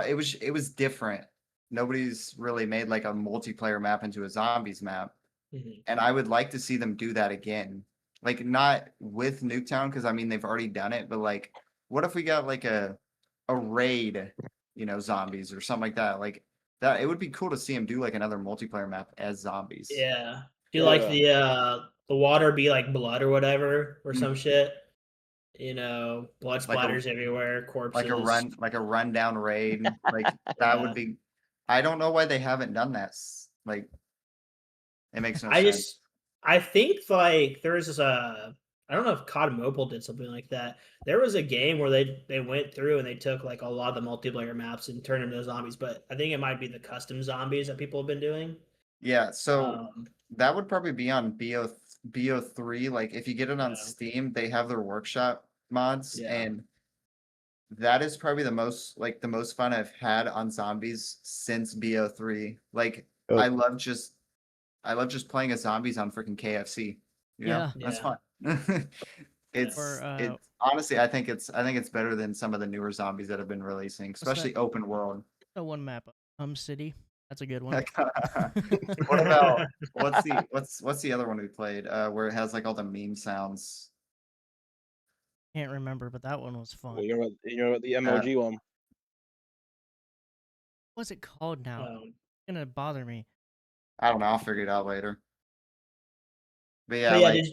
it was different. Nobody's really made like a multiplayer map into a zombies map. Mhm. And I would like to see them do that again. like not with Nuketown, because I mean they've already done it, but like what if we got like a raid, zombies or something like that? Like that, it would be cool to see them do like another multiplayer map as zombies. Yeah. Do you Oh, like yeah. the water be like blood or whatever or some Mhm. shit? Blood Like a splatters everywhere, corpses. like a rundown raid. Like that would Yeah. be. I don't know why they haven't done that. Like it makes no I sense. think like there was this I don't know if COD Mobile did something like that. There was a game where they went through and they took like a lot of the multiplayer maps and turned them into zombies, but I think it might be the custom zombies that people have been doing. Yeah, so Um, that would probably be on BO3. Like if you get it on Yeah. Steam, they have their workshop mods, Yeah. and that is probably the most fun I've had on zombies since BO3. Like Oh. I love just playing as zombies on freaking KFC. Yeah. That's Yeah. fun. It's Or, it's honestly I think it's better than some of the newer zombies that have been releasing, that? especially open world. The one map, City. That's a good one. What about what's the other one we played? Where it has like all the meme sounds. Can't remember, but that one was fun. Well, you know about the MLG one. What's it called now? Um, It's gonna bother me. I don't know. I'll figure it out later. But yeah, but yeah, like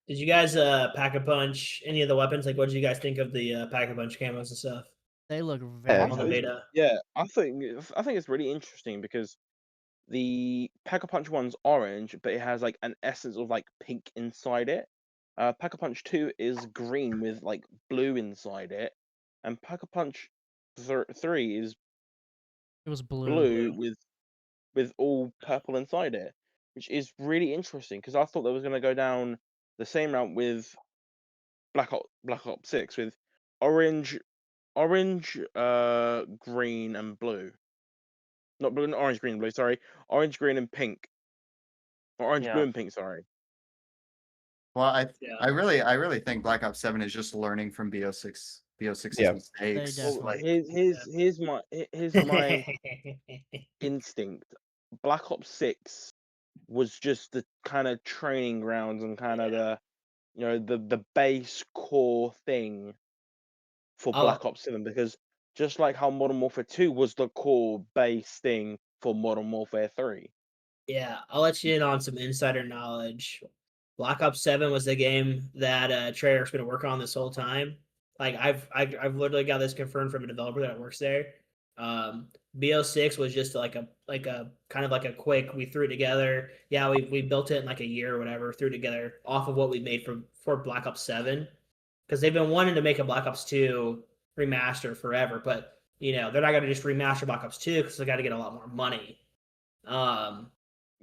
did you guys pack a punch any of the weapons? Like, what did you guys think of the pack a punch camos and stuff? They look very On the nice. beta. Yeah, I think it's really interesting because the Pack-a-Punch one's orange, but it has like an essence of like pink inside it. Pack-a-Punch 2 is green with like blue inside it, and Pack-a-Punch 3 is It was blue with all purple inside it, which is really interesting because I thought they was going to go down the same route with Black Ops 6 with orange, green and blue. Not blue, orange, green, blue. Sorry, orange, green, and pink. Or orange, blue, Yeah. and pink. Sorry. well, Yeah. I really think Black Ops 7 is just learning from BO6's Yeah. mistakes. definitely- Well, Like here's my instinct. Black Ops 6 was just the kind of training grounds and kind of the base core thing for Black Ops 7 because just like how Modern Warfare 2 was the core base thing for Modern Warfare 3. Yeah, I'll let you in on some insider knowledge. Black Ops 7 was the game that Treyarch's been working on this whole time. Like I've literally got this confirmed from a developer that works there. BO6 was just like a kind of like a quick, we threw it together. Yeah, we built it in like a year or whatever, threw it together off of what we made for Black Ops 7. Because they've been wanting to make a Black Ops 2 remaster forever, but they're not gonna just remaster Black Ops 2 because they gotta get a lot more money. But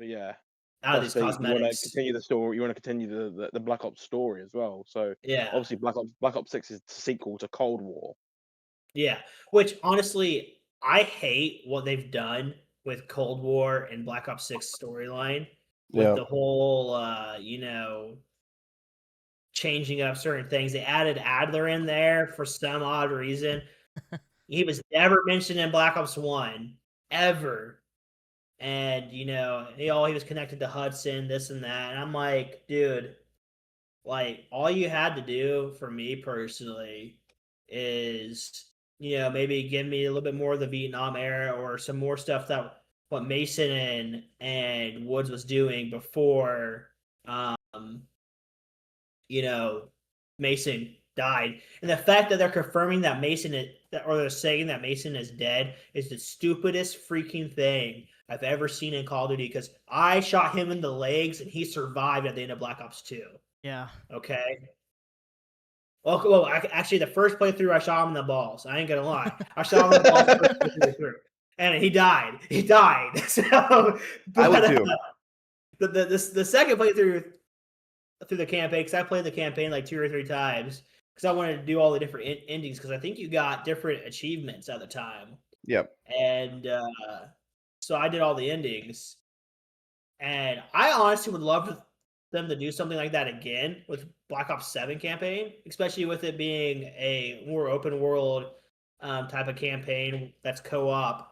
yeah, Out of these you want to cosmetics. continue the story. You want to continue the Black Ops story as well. So Yeah. obviously, Black Ops 6 is the sequel to Cold War. Yeah. Which honestly, I hate what they've done with Cold War and Black Ops 6 storyline. With Yeah. the whole changing up certain things. They added Adler in there for some odd reason. He was never mentioned in Black Ops 1 ever. And he was connected to Hudson, this and that. And I'm like, dude, like all you had to do for me personally is maybe give me a little bit more of the Vietnam era or some more stuff that what Mason and Woods was doing before Mason died. And the fact that they're confirming that or they're saying that Mason is dead is the stupidest freaking thing I've ever seen in Call of Duty because I shot him in the legs and he survived at the end of Black Ops 2. Yeah. Okay. Well, actually, the first playthrough, I shot him in the balls. I ain't gonna lie. I shot him in the balls first playthrough, and he died. He died. So, I would too. The second playthrough through the campaign, because I played the campaign like 2 or 3 times, because I wanted to do all the different endings, because I think you got different achievements at the time. Yep. And so I did all the endings, and I honestly would love them to do something like that again with Black Ops 7 campaign, especially with it being a more open world type of campaign that's co-op.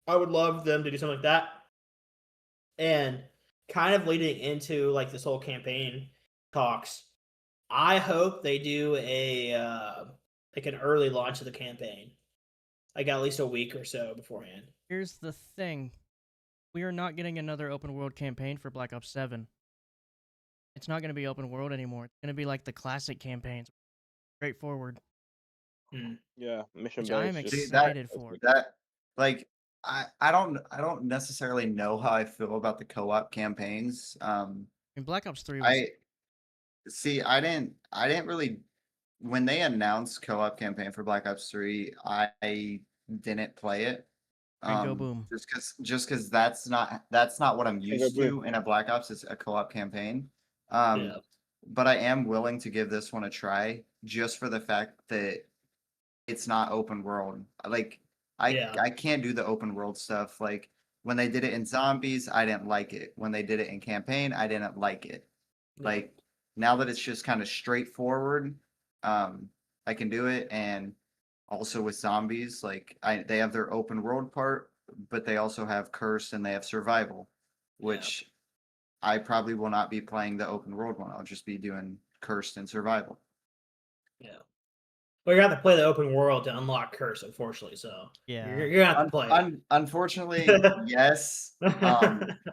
I would love them to do something like that. And kind of leading into like this whole campaign talks. I hope they do a like an early launch of the campaign, like at least a week or so beforehand. Here's the thing. We are not getting another open world campaign for Black Ops 7. It's not going to be open world anymore. It's going to be like the classic campaigns. Straightforward. Yeah, mission Which I am based. See, excited for. That like I don't necessarily know how I feel about the co-op campaigns. I mean, Black Ops 3 was I see. I didn't really when they announced co-op campaign for Black Ops 3. I didn't play it. and go boom. Just because that's not what I'm used to in a Black Ops. It's a co-op campaign. Yeah. But I am willing to give this one a try just for the fact that it's not open world. Like I can't do the open world stuff. Like when they did it in Zombies, I didn't like it. When they did it in Campaign, I didn't like it. Yeah. Like now that it's just kind of straightforward, I can do it. And also with Zombies, like they have their open world part, but they also have Cursed and they have Survival, which I probably will not be playing the open world one. I'll just be doing Cursed and Survival. Yeah. Well, you have to play the open world to unlock Curse, unfortunately. So Yeah. you're gonna have to play it. Unfortunately, yes.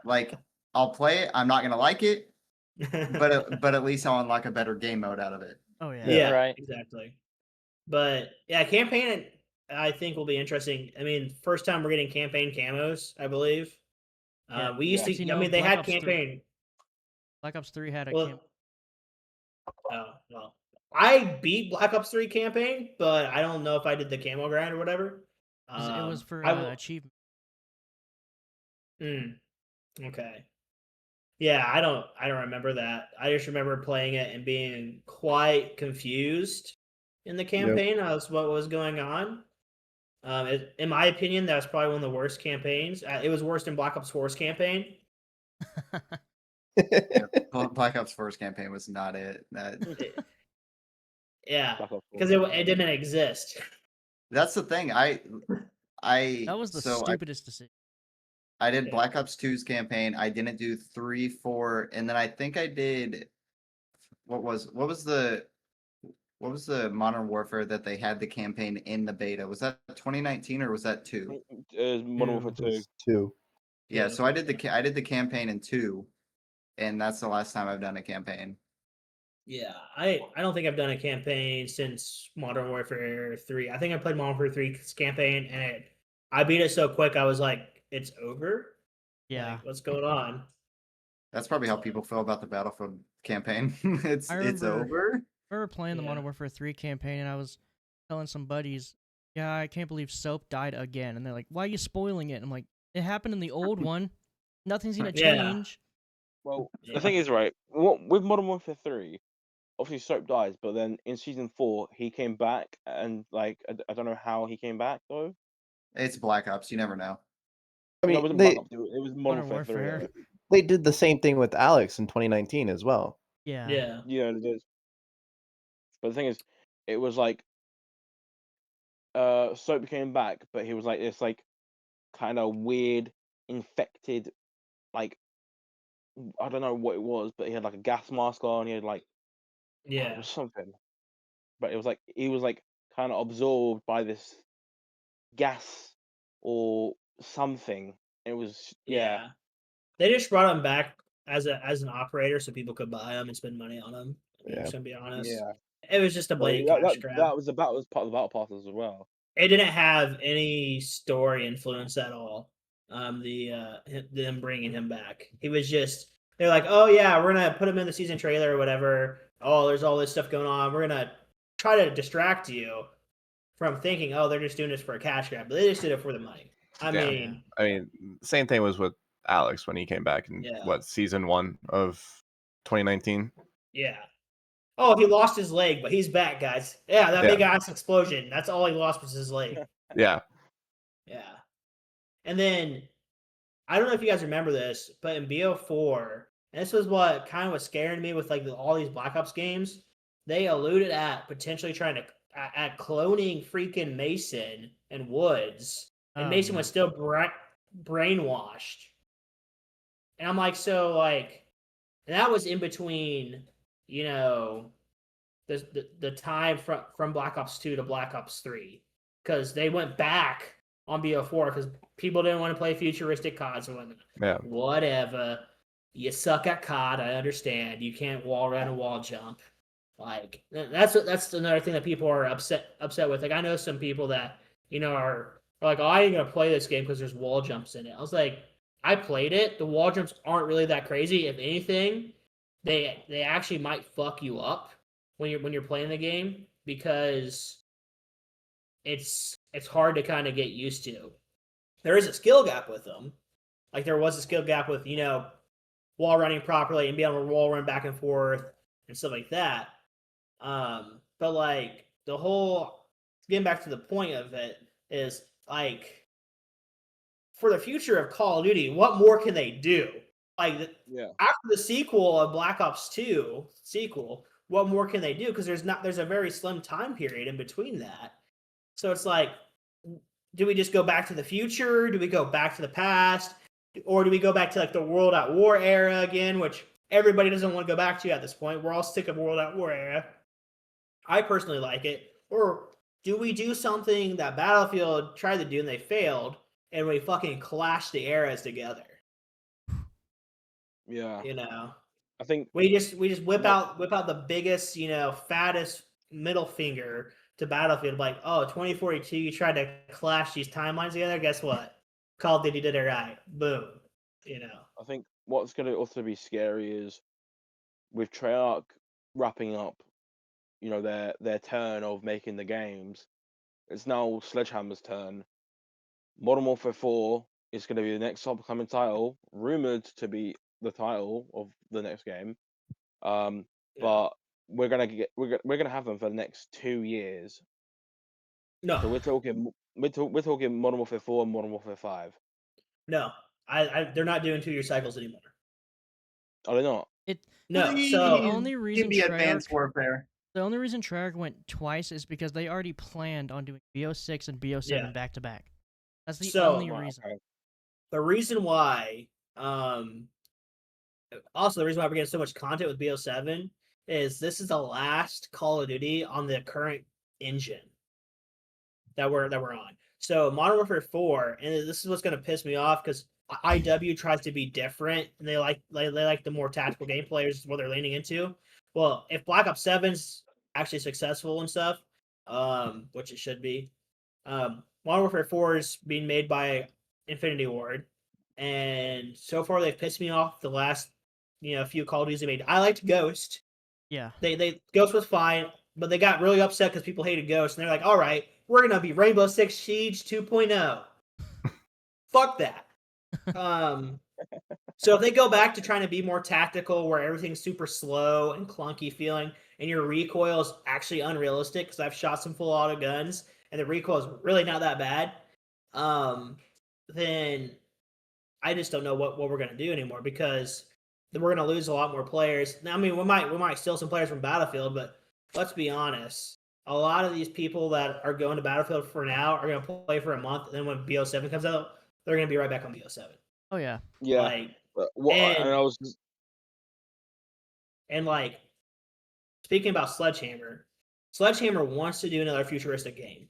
Like I'll play it. I'm not gonna like it, but at least I'll unlock a better game mode out of it. Oh yeah. Yeah, Right. exactly. But yeah, campaign I think will be interesting. I mean, first time we're getting campaign camos, I believe. Yeah. We used to. You I know, mean, they Black had Ops 3 campaign. Black Ops 3 had a Well, oh well, I beat Black Ops 3 campaign, but I don't know if I did the camo grind or whatever. it was for I will. achievement. Okay. Yeah, I don't remember that. I just remember playing it and being quite confused in the campaign as what was going on. In my opinion, that was probably one of the worst campaigns. It was worse than Black Ops 4's campaign. Black Ops 4's campaign was not it. Yeah, Black Ops because 4. it didn't exist. That's the thing. I That was the so stupidest decision. I did Yeah. Black Ops 2's campaign. I didn't do 3, 4, and then I think I did what was the Modern Warfare that they had the campaign in the beta? Was that 2019 or was that 2? Modern Warfare 2. 2. Yeah, so I did the campaign in 2, and that's the last time I've done a campaign. Yeah, I don't think I've done a campaign since Modern Warfare 3. I think I played Modern Warfare 3's campaign, and I beat it so quick. I was like, "It's over." Yeah. Like, what's going on? That's probably how people feel about the Battlefield campaign. It's remember- over. I remember playing the Modern Yeah. Warfare 3 campaign, and I was telling some buddies, "Yeah, I can't believe Soap died again." And they're like, "Why are you spoiling it?" I'm like, "It happened in the old one. Nothing's gonna Yeah. change." Well, Yeah. the thing is, right, with Modern Warfare 3, obviously Soap dies, but then in Season 4, he came back, and, like, I don't know how he came back, though. It's Black Ops. You never know. I No, it mean, wasn't they Black Ops, it was Modern Warfare 3. they did the same thing with Alex in 2019 as well. Yeah. Yeah. Yeah, it is. But the thing is, it was like, Soap came back, but he was like this, like, kind of weird, infected, like, I don't know what it was, but he had like a gas mask on. He had like, it Yeah. was something, but it was like he was like kind of absorbed by this gas or something. It was yeah. They just brought him back as an operator so people could buy him and spend money on him. I'm Yeah. just gonna be honest. Yeah. It was just a Well, blatant cash grab. that was part of the battle passes as well. It didn't have any story influence at all. Them bringing him back. He was just they're like, oh yeah, we're gonna put him in the season trailer or whatever. Oh, there's all this stuff going on. We're gonna try to distract you from thinking, oh, they're just doing this for a cash grab. But they just did it for the money. I mean, Same thing was with Alex when he came back in Season 1 of 2019. yeah. Oh, he lost his leg, but he's back, guys. Yeah, that big ass explosion. That's all he lost was his leg. Yeah. Yeah. And then I don't know if you guys remember this, but in BO4, and this was what kind of was scaring me with like all these Black Ops games. They alluded at potentially trying to at cloning freaking Mason and Woods, and Mason was still brainwashed. And I'm like, so like, and that was in between you know, the time from Black Ops 2 to Black Ops 3, because they went back on BO4 because people didn't want to play futuristic CODs and whatnot. Yeah. Whatever. You suck at COD. I understand. You can't wall run and wall jump. Like that's another thing that people are upset with. Like I know some people that are like, oh, I ain't gonna play this game because there's wall jumps in it. I was like, I played it. The wall jumps aren't really that crazy. If anything, they actually might fuck you up when you're playing the game because it's hard to kind of get used to. There is a skill gap with them. Like there was a skill gap with wall running properly and being able to wall run back and forth and stuff like that. But like the whole getting back to the point of it is like for the future of Call of Duty, what more can they do? Like after the sequel of Black Ops 2 sequel, what more can they do? Because there's a very slim time period in between that. So it's like, do we just go back to the future? Do we go back to the past? Or do we go back to like the World at War era again, which everybody doesn't want to go back to at this point? We're all sick of World at War era. I personally like it. Or do we do something that Battlefield tried to do and they failed, and we fucking clash the eras together? Yeah. I think we just whip out the biggest, fattest middle finger to Battlefield, like, oh, 2042, you tried to clash these timelines together. Guess what? Call of Duty did it right. Boom. I think what's going to also be scary is with Treyarch wrapping up, their turn of making the games. It's now Sledgehammer's turn. Modern Warfare 4 is going to be the next upcoming title, rumored to be the title of the next game. But we're gonna have them for the next 2 years. No. So we're talking Modern Warfare 4 and Modern Warfare 5. No, they're not doing 2-year cycles anymore. Are they not? No. The So only reason Give me Advanced Warfare. The only reason Treyarch went twice is because they already planned on doing BO6 and BO7 back to back. That's the only reason. Okay. The reason why, also the reason why we're getting so much content with BO7 is this is the last Call of Duty on the current engine that we're on. So Modern Warfare 4, and this is what's going to piss me off because IW tries to be different, and they like the more tactical game players is what they're leaning into. Well, if Black Ops 7's actually successful and stuff, which it should be, Modern Warfare 4 is being made by Infinity Ward, and so far they've pissed me off the last few Call of Duties they made. I liked Ghost. Yeah. They Ghost was fine, but they got really upset because people hated Ghost, and they're like, all right, we're gonna be Rainbow Six Siege 2.0. Fuck that. So if they go back to trying to be more tactical, where everything's super slow and clunky feeling, and your recoil is actually unrealistic, because I've shot some full auto guns, and the recoil is really not that bad, then I just don't know what we're gonna do anymore, because then we're gonna lose a lot more players. Now, I mean, we might steal some players from Battlefield, but let's be honest. A lot of these people that are going to Battlefield for now are going to play for a month, and then when BO7 comes out, they're going to be right back on BO7. Oh yeah. Yeah. Like, speaking about Sledgehammer wants to do another futuristic game.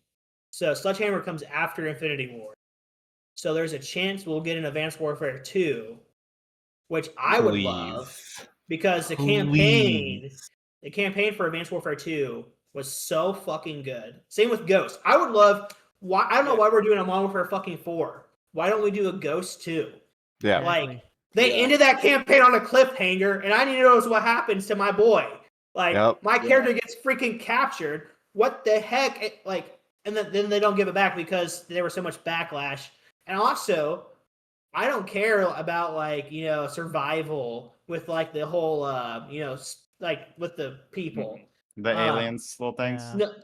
So Sledgehammer comes after Infinity War. So there's a chance we'll get an Advanced Warfare 2, which I would love, because the campaign for Advanced Warfare 2 was so fucking good. Same with Ghost. I would love. I don't know why we're doing a Modern Warfare fucking 4. Why don't we do a Ghost 2? Yeah. Like, they ended that campaign on a cliffhanger, and I need to know what happens to my boy. Like, my character gets freaking captured. What the heck? Like, and then they don't give it back because there was so much backlash. And also, I don't care about survival with like the whole like with the people. The aliens little things.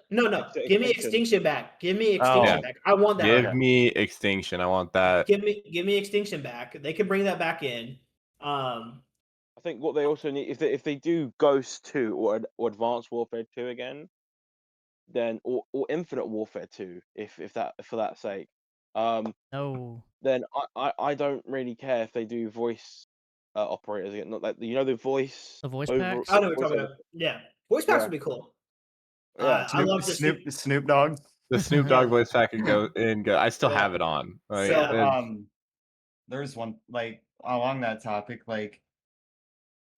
No. Give me Extinction back. Give me Extinction back. I want that. Give me Extinction. I want that. Give me Extinction back. They can bring that back in. I think what they also need, if they do Ghost 2 or Advanced Warfare 2 again, then or Infinite Warfare 2, if that, for that sake, No. then I don't really care if they do voice operators again. Not like the voice The voice over. packs? I know what you're Voice talking over. about. Yeah, voice packs Yeah, would be cool. yeah. I love the Snoop Dogg. The Snoop Dogg voice pack can go in. Go. I still Yeah. have it on. Like, So Yeah. there's one like along that topic, like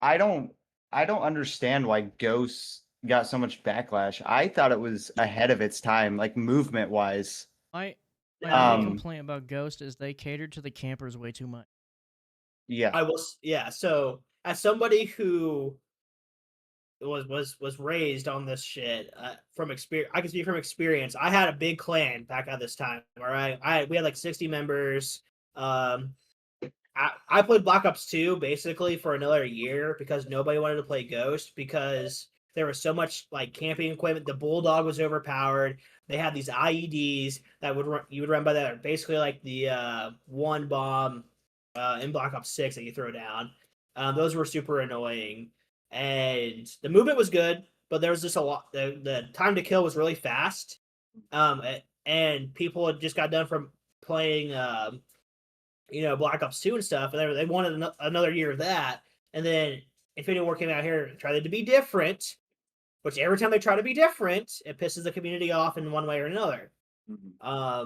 I don't understand why Ghosts got so much backlash. I thought it was ahead of its time, like movement wise. My Um, only complaint about Ghost is they catered to the campers way too much. Yeah. I was so as somebody who was raised on this shit from experience, I can speak from experience. I had a big clan back at this time. All right, we had like 60 members. I played Black Ops 2 basically for another year because nobody wanted to play Ghost because there was so much like camping equipment. The Bulldog was overpowered. They had these IEDs that you would run by that are basically like the one bomb in Black Ops 6 that you throw down. Those were super annoying, and the movement was good, but there was just a lot. The time to kill was really fast, and people had just got done from playing. Black Ops 2 and stuff, and they wanted another year of that. And then Infinity War came out here and tried to be different, which every time they try to be different, it pisses the community off in one way or another. I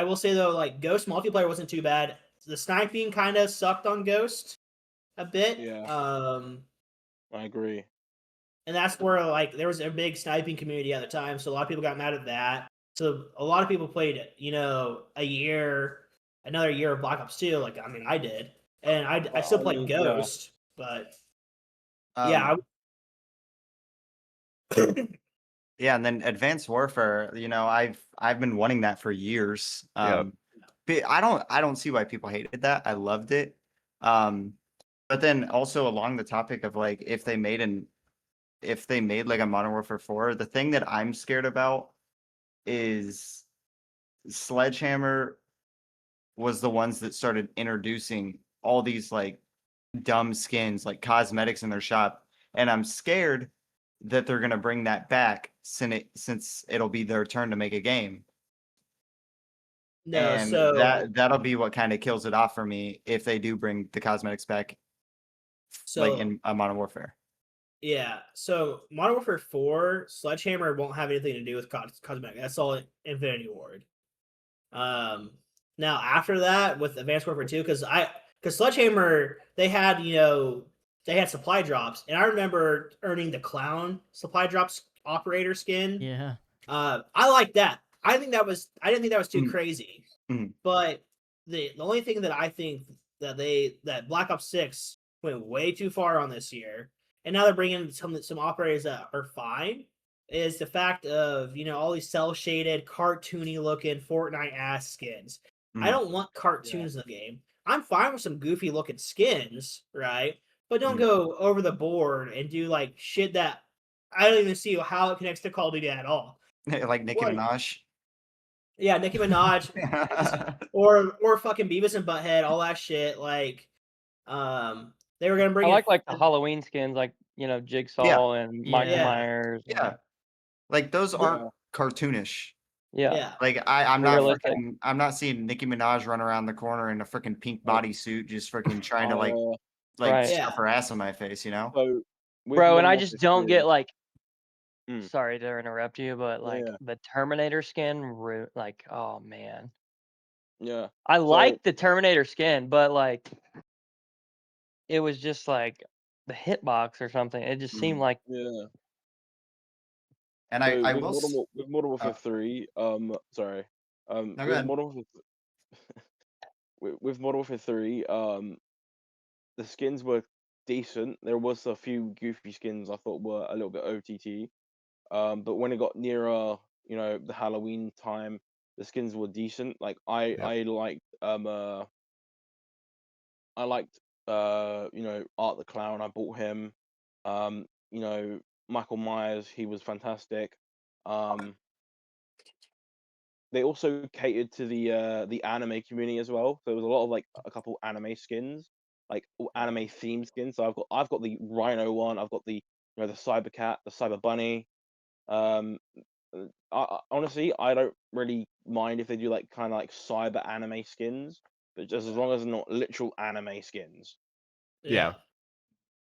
will say though, like Ghost multiplayer wasn't too bad. The sniping kind of sucked on Ghost a bit. Yeah. I agree. And that's where like there was a big sniping community at the time, so a lot of people got mad at that. So a lot of people played, another year of Black Ops 2. Like I mean, I did, and I still I played mean, Ghost, but Yeah, and then Advanced Warfare, I've been wanting that for years. Yep. But I don't see why people hated that. I loved it. But then also along the topic of like if they made like a Modern Warfare 4, the thing that I'm scared about is Sledgehammer was the ones that started introducing all these like dumb skins, like cosmetics in their shop, and I'm scared that they're gonna bring that back since it'll be their turn to make a game. no. And So that'll be what kind of kills it off for me if they do bring the cosmetics back, like in Modern Warfare. Yeah, so Modern Warfare 4, Sledgehammer won't have anything to do with cosmetic. That's all Infinity Ward. Now after that with Advanced Warfare 2, because Sledgehammer they had supply drops, and I remember earning the clown supply drops operator skin. Yeah. I like that. I didn't think that was too crazy. Mhm. But the only thing that I think that Black Ops 6 went way too far on this year, and now they're bringing some operators that are fine, is the fact of all these cell shaded, cartoony looking Fortnite ass skins. I don't want cartoons in the game. I'm fine with some goofy looking skins, right? But don't go over the board and do like shit that I don't even see how it connects to Call of Duty at all. Like Nicki Minaj. Yeah, Nicki Minaj, or fucking Beavis and Butthead, all that shit. Like, they were gonna bring. I like the Halloween skins, like Jigsaw and Michael Yeah. Myers. Yeah, like those aren't cartoonish. Yeah. Like I'm not Realistic. I'm not seeing Nicki Minaj run around the corner in a freaking pink bodysuit, just freaking trying to like Right. stuff her ass on my face, So with Bro, and Modern I Warfare just don't 3 get like. Mm. Sorry to interrupt you, but like Yeah. the Terminator skin, like, oh man, Yeah. I So like the Terminator skin, but like it was just like the hitbox or something. It just seemed like yeah. And So I with will with Modern Warfare 3, sorry. No, go With ahead. Modern Warfare with Modern Warfare 3, the skins were decent. There was a few goofy skins I thought were a little bit OTT. But when it got nearer, the Halloween time, the skins were decent. Like I liked Art the Clown. I bought him. Michael Myers, he was fantastic. They also catered to the anime community as well. So there was a lot of like a couple anime skins, like anime themed skins. So I've got the Rhino one. I've got the the Cyber Cat, the Cyber Bunny. Honestly, I don't really mind if they do like kind of like cyber anime skins, but just as long as they're not literal anime skins. Yeah.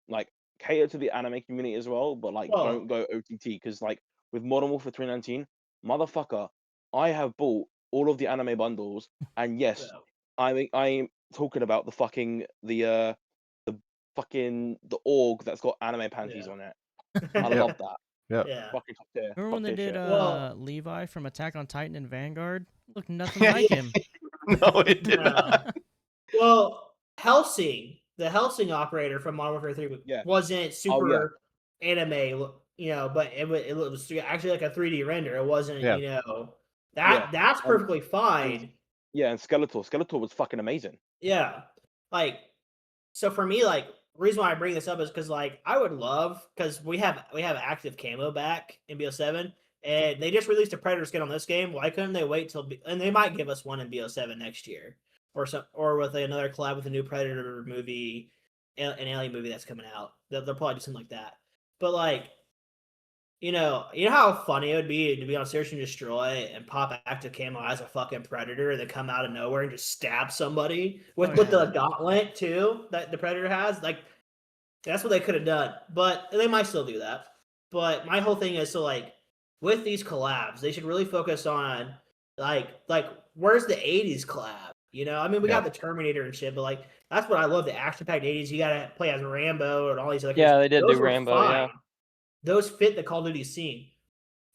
Like, cater to the anime community as well, but like, Well- don't go OTT because like with Modern Warfare 319, motherfucker, I have bought all of the anime bundles, and yes, I'm talking about the fucking the org that's got anime panties Yeah. on it. I Yep. love that. Yep. Yeah. Fucking top tier. Remember when top they tier did shit. Well- Levi from Attack on Titan and Vanguard? Looked nothing Yeah, like him. No, it did No. not. Well, Helsing, the Helsing operator from Modern Warfare 3 Yeah. wasn't Oh, yeah. super anime, but it was actually like a 3D render. It wasn't, Yeah. that's And- perfectly fine. Yeah, and Skeletor was fucking amazing. Yeah. Like, so for me, like, the reason why I bring this up is because, like, I would love, because we have active camo back in BO7, and they just released a Predator skin on this game. Why couldn't they wait till, and they might give us one in BO7 next year, or with another collab with a new Predator movie, an alien movie that's coming out. They'll probably do something like that. But like, you know how funny it would be to be on Search and Destroy and pop active camo as a fucking Predator and then come out of nowhere and just stab somebody with the gauntlet too that the Predator has. Like, that's what they could have done, but they might still do that. But my whole thing is, so like, with these collabs, they should really focus on like where's the 80s collab? You know, I mean, we got the Terminator and shit, but like, that's what I love, the action-packed 80s. You gotta play as Rambo and all these other Yeah, they did those do were Rambo, yeah. fine. Those fit the Call of Duty scene.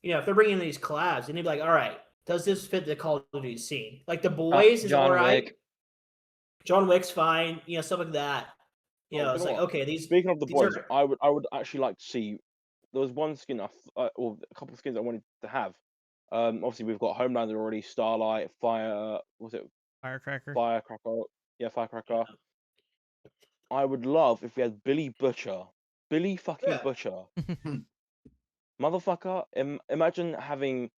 You know, if they're bringing in these collabs, and they'd be like, all right, does this fit the Call of Duty scene? Like, the boys is John all right. Wick. John Wick's fine. You know, stuff like that. You know, you it's know like, what? okay, these. Speaking of the these boys, are- I would actually like to see. There was one skin, or a couple of skins I wanted to have. Obviously we've got Homelander already, Starlight, Fire. Was it Firecracker. Firecracker? Yeah, Firecracker. I would love if we had Billy Butcher, Billy fucking Yeah. Butcher, motherfucker. Imagine having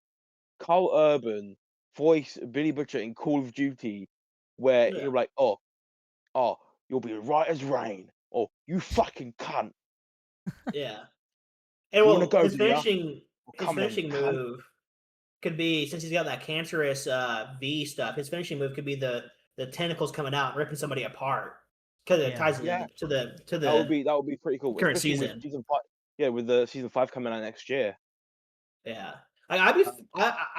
Carl Urban voice Billy Butcher in Call of Duty, where Yeah. you're like, oh, you'll be right as rain. Oh, you fucking cunt. Yeah. And You wanna well, go, his do ya? finishing Come then, cunt. move could be, since he's got that cancerous V stuff, his finishing move could be the tentacles coming out and ripping somebody apart. Because it ties Yeah. to the That would be pretty cool. current Especially season. with season 5. Yeah, with the season 5 coming out next year. Yeah. I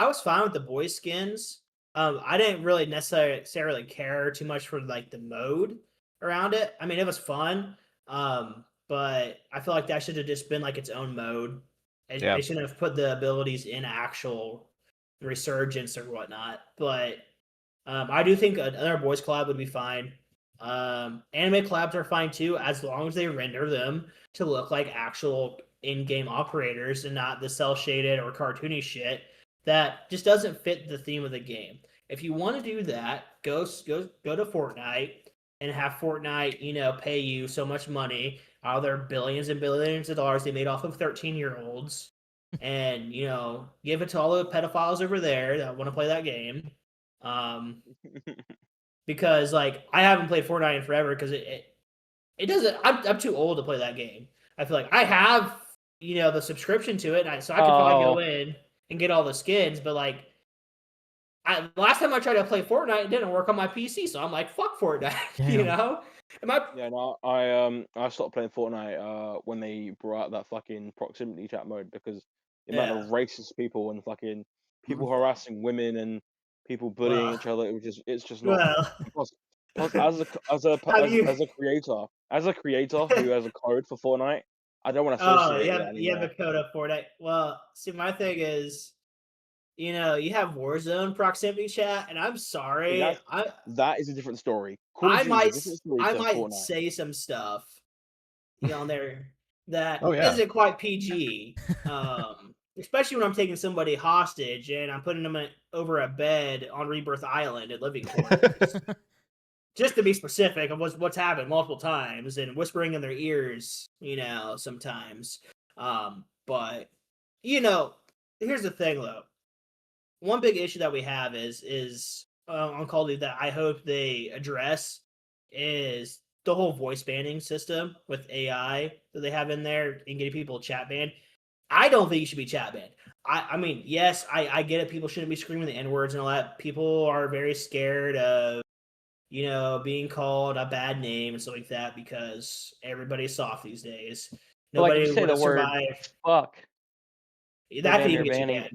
was fine with the boy skins. I didn't really necessarily care too much for like the mode around it. I mean, it was fun. But I feel like that should have just been like its own mode. They shouldn't have put the abilities in actual resurgence or whatnot. But I do think another boys collab would be fine. Anime collabs are fine too, as long as they render them to look like actual in-game operators and not the cel-shaded or cartoony shit that just doesn't fit the theme of the game. If you want to do that, go to Fortnite and have Fortnite, you know, pay you so much money out of their billions and billions of dollars they made off of 13-year-olds, and, you know, give it to all the pedophiles over there that want to play that game. Because like, I haven't played Fortnite in forever because it doesn't. I'm too old to play that game. I feel like I have, you know, the subscription to it, so I could probably go in and get all the skins. But like, last time I tried to play Fortnite, it didn't work on my PC, so I'm like, fuck Fortnite. You know? Yeah, no, I stopped playing Fortnite when they brought out that fucking proximity chat mode, because the amount of racist people and fucking people harassing women and people bullying each other, it's just not. Plus, as a creator who has a code for Fortnite, I don't want to associate with that you have anymore. a code of Fortnite. Well, see, my thing is, you know, you have Warzone proximity chat, and I'm sorry, That is a different story. I might Fortnite. say some stuff, you know, on there that Oh, yeah. isn't quite PG. Especially when I'm taking somebody hostage and I'm putting them over a bed on Rebirth Island at living quarters. Just to be specific of what's happened multiple times, and whispering in their ears, you know, sometimes. But, you know, here's the thing though. One big issue that we have is on Call of Duty that I hope they address is the whole voice banning system with AI that they have in there and getting people chat banned. I don't think you should be chat banned. I mean, yes, I get it. People shouldn't be screaming the N-words and all that. People are very scared of being called a bad name and stuff like that because everybody's soft these days. But, like, if Nobody you say would the have word survived. fuck, That could damn even near get you banning.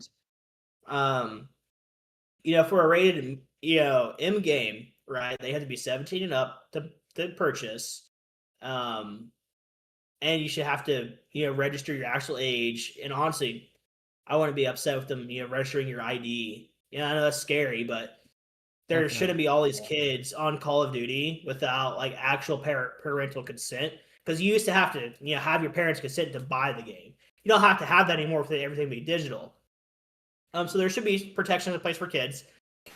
banned. For a rated, M game, right? They have to be 17 and up to purchase. And you should have to, register your actual age. And honestly, I wouldn't be upset with them, registering your ID. I know that's scary, but there Definitely. shouldn't be all these kids on Call of Duty without like actual parental consent. Because you used to have to, have your parents' consent to buy the game. You don't have to have that anymore for everything to be digital. So there should be protection in place for kids.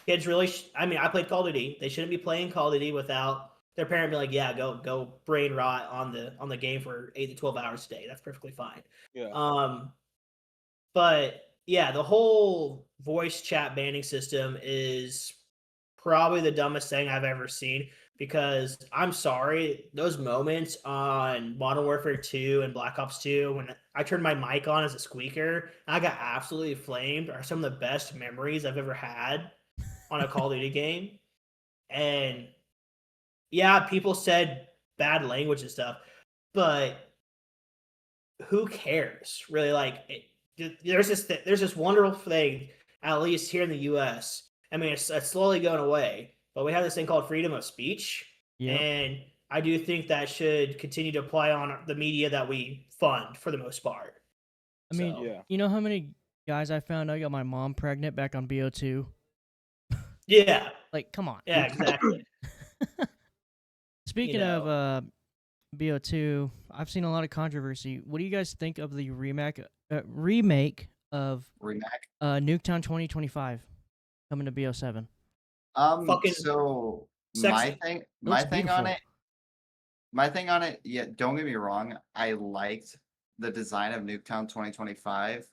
Kids really, I played Call of Duty. They shouldn't be playing Call of Duty without their parent being like, "Yeah, go brain rot on the game for 8 to 12 hours a day. That's perfectly fine." Yeah. But yeah, the whole voice chat banning system is probably the dumbest thing I've ever seen because I'm sorry, those moments on Modern Warfare 2 and Black Ops 2 when I turned my mic on as a squeaker, I got absolutely flamed are some of the best memories I've ever had on a Call of Duty game. And yeah, people said bad language and stuff, but who cares? Really, there's this wonderful thing, at least here in the U.S. I mean, it's slowly going away, but we have this thing called freedom of speech, Yep. and I do think that should continue to apply on the media that we fund for the most part. I mean, So, Yeah. you know how many guys I found out got my mom pregnant back on BO2? yeah, Like, come on. yeah, exactly. Speaking know. of BO2, I've seen a lot of controversy. What do you guys think of the remake of Remake. Nuketown 2025 coming to BO7? Fucking So sexy. my thing on beautiful. it, my thing on it, yeah, don't get me wrong, I liked the design of Nuketown 2025,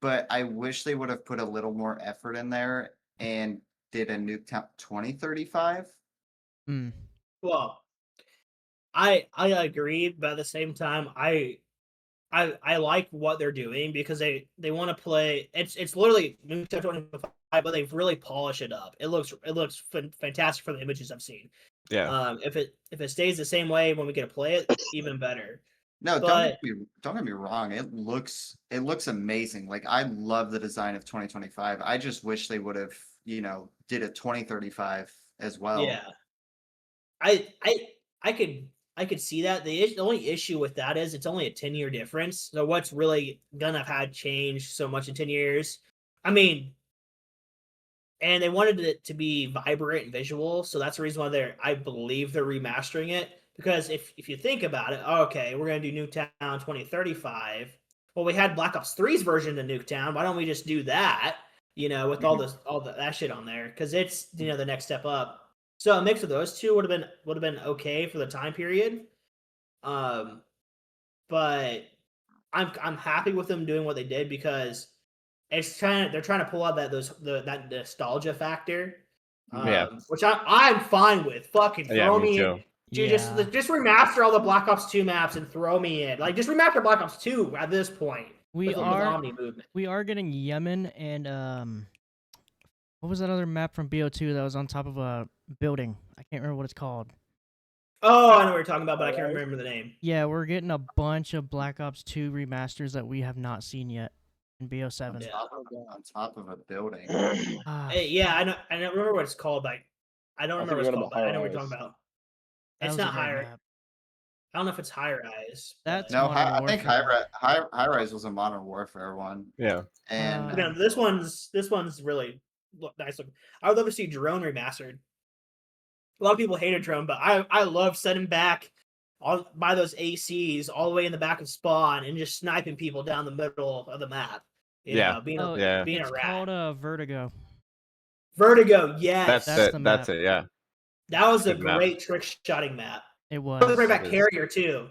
but I wish they would have put a little more effort in there and did a Nuketown 2035. Mm. Well, I agree, but at the same time, I like what they're doing because they want to play. It's literally Nuketown 2025, but they've really polished it up. It looks fantastic for the images I've seen. Yeah. If it stays the same way when we get to play it, even better. No, But don't get me wrong. It looks amazing. Like I love the design of 2025. I just wish they would have, did a 2035 as well. yeah, I could see that. The only issue with that is it's only a 10-year difference. So what's really gonna have had changed so much in 10 years? I mean, and they wanted it to be vibrant and visual, so that's the reason why I believe they're remastering it. Because if you think about it, okay, we're gonna do Nuketown 2035. Well, we had Black Ops 3's version of Nuketown. Why don't we just do that? With all that shit on there, because it's the next step up. So a mix of those two would have been okay for the time period. But I'm happy with them doing what they did because they're trying to pull out that nostalgia factor. Yeah. Which I'm fine with. Fucking Yeah, throw me me in. too. Dude, Yeah. just remaster all the Black Ops 2 maps and throw me in. Like just remaster Black Ops 2 at this point. We with are Omni movement. we are getting Yemen and what was that other map from BO2 that was on top of a building? I can't remember what it's called. Oh, I know what you're talking about, but I can't remember the name. Yeah, we're getting a bunch of Black Ops 2 remasters that we have not seen yet in BO7. Yeah. On top of a building. Ah, Yeah, I don't remember what it's called, but I don't I remember think what you're it's on called, but about I know what you're High talking about. that It's was a not great higher. map. I don't know if it's higher eyes. That's No, Modern I think Warfare. High Rise was a Modern Warfare one. Yeah. And This one's really nice looking. I would love to see Drone remastered. A lot of people hated Drone, but I love setting back by those ACs all the way in the back of spawn and just sniping people down the middle of the map. Yeah. Being Yeah. being It's a rat. called Vertigo. Vertigo, yes. That's the map. That's it. Yeah. That was a Good map. great trick shotting map. It Let's was. bring back It is. Carrier too.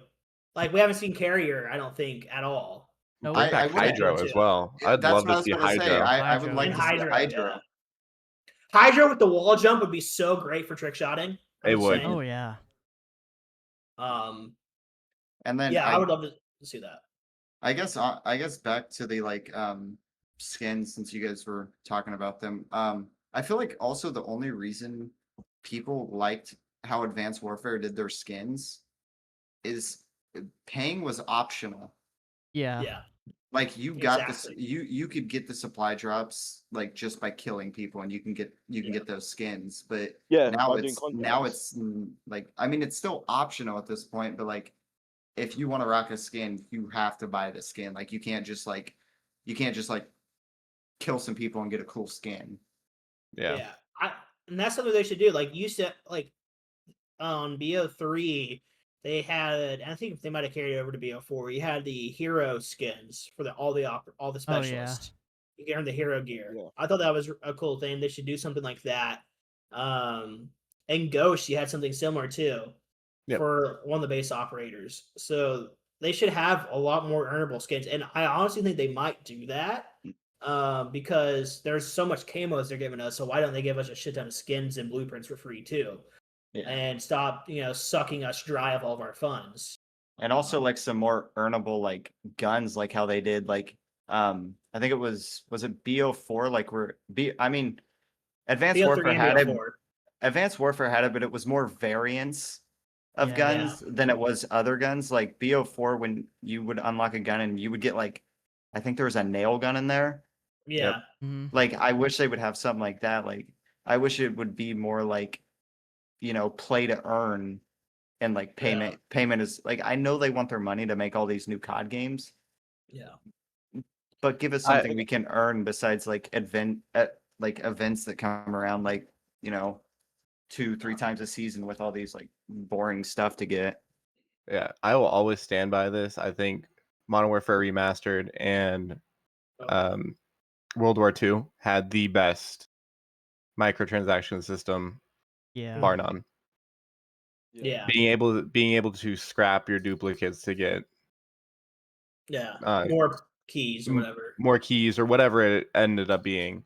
Like we haven't seen Carrier, I don't think, at all. Nope. Bring back I would- Hydro as well. I'd that's love what I to was see gonna say. Hydro. I would Hydro, like And to see Hydra, Hydro. yeah. Hydra with the wall jump would be so great for trick shotting. I'm It just would. saying. Oh yeah. And then Yeah, I would love to see that. I guess back to the skins, since you guys were talking about them. I feel like also the only reason people liked how Advanced Warfare did their skins is paying was optional. Yeah. Yeah. Like you got this, Exactly. you could get the supply drops like just by killing people, and you can get those skins. But Yeah, now by doing contracts. like, I mean, it's still optional at this point. But like, if you want to rock a skin, you have to buy the skin. Like you can't just like kill some people and get a cool skin. Yeah. And that's something they should do. Like you said, like on BO3, they had. I think they might have carried it over to BO4. You had the hero skins for all the Oh, yeah. specialists. You can earn the hero gear. Yeah. I thought that was a cool thing. They should do something like that. And Ghost, you had something similar too Yep. for one of the base operators. So they should have a lot more earnable skins, and I honestly think they might do that. Because there's so much camos they're giving us, so why don't they give us a shit ton of skins and blueprints for free too? Yeah. And stop, sucking us dry of all of our funds. And also like some more earnable like guns, like how they did like I think it was it BO4, like I mean Advanced BO3 Warfare and had it. BO4. Advanced Warfare had it, but it was more variants of Yeah. guns than it was other guns. Like BO4, when you would unlock a gun and you would get like, I think there was a nail gun in there. Yeah. Mhm. Like I wish they would have something like that. Like I wish it would be more like, play to earn, and like payment. Payment is like, I know they want their money to make all these new COD games, Yeah. but give us something we can earn besides like events that come around like 2-3 times a season with all these like boring stuff to get. Yeah, I will always stand by this. I think Modern Warfare Remastered and World War II had the best microtransaction system, Yeah. bar none. Yeah. Being able to scrap your duplicates to get More keys or m- whatever. more keys or whatever it ended up being.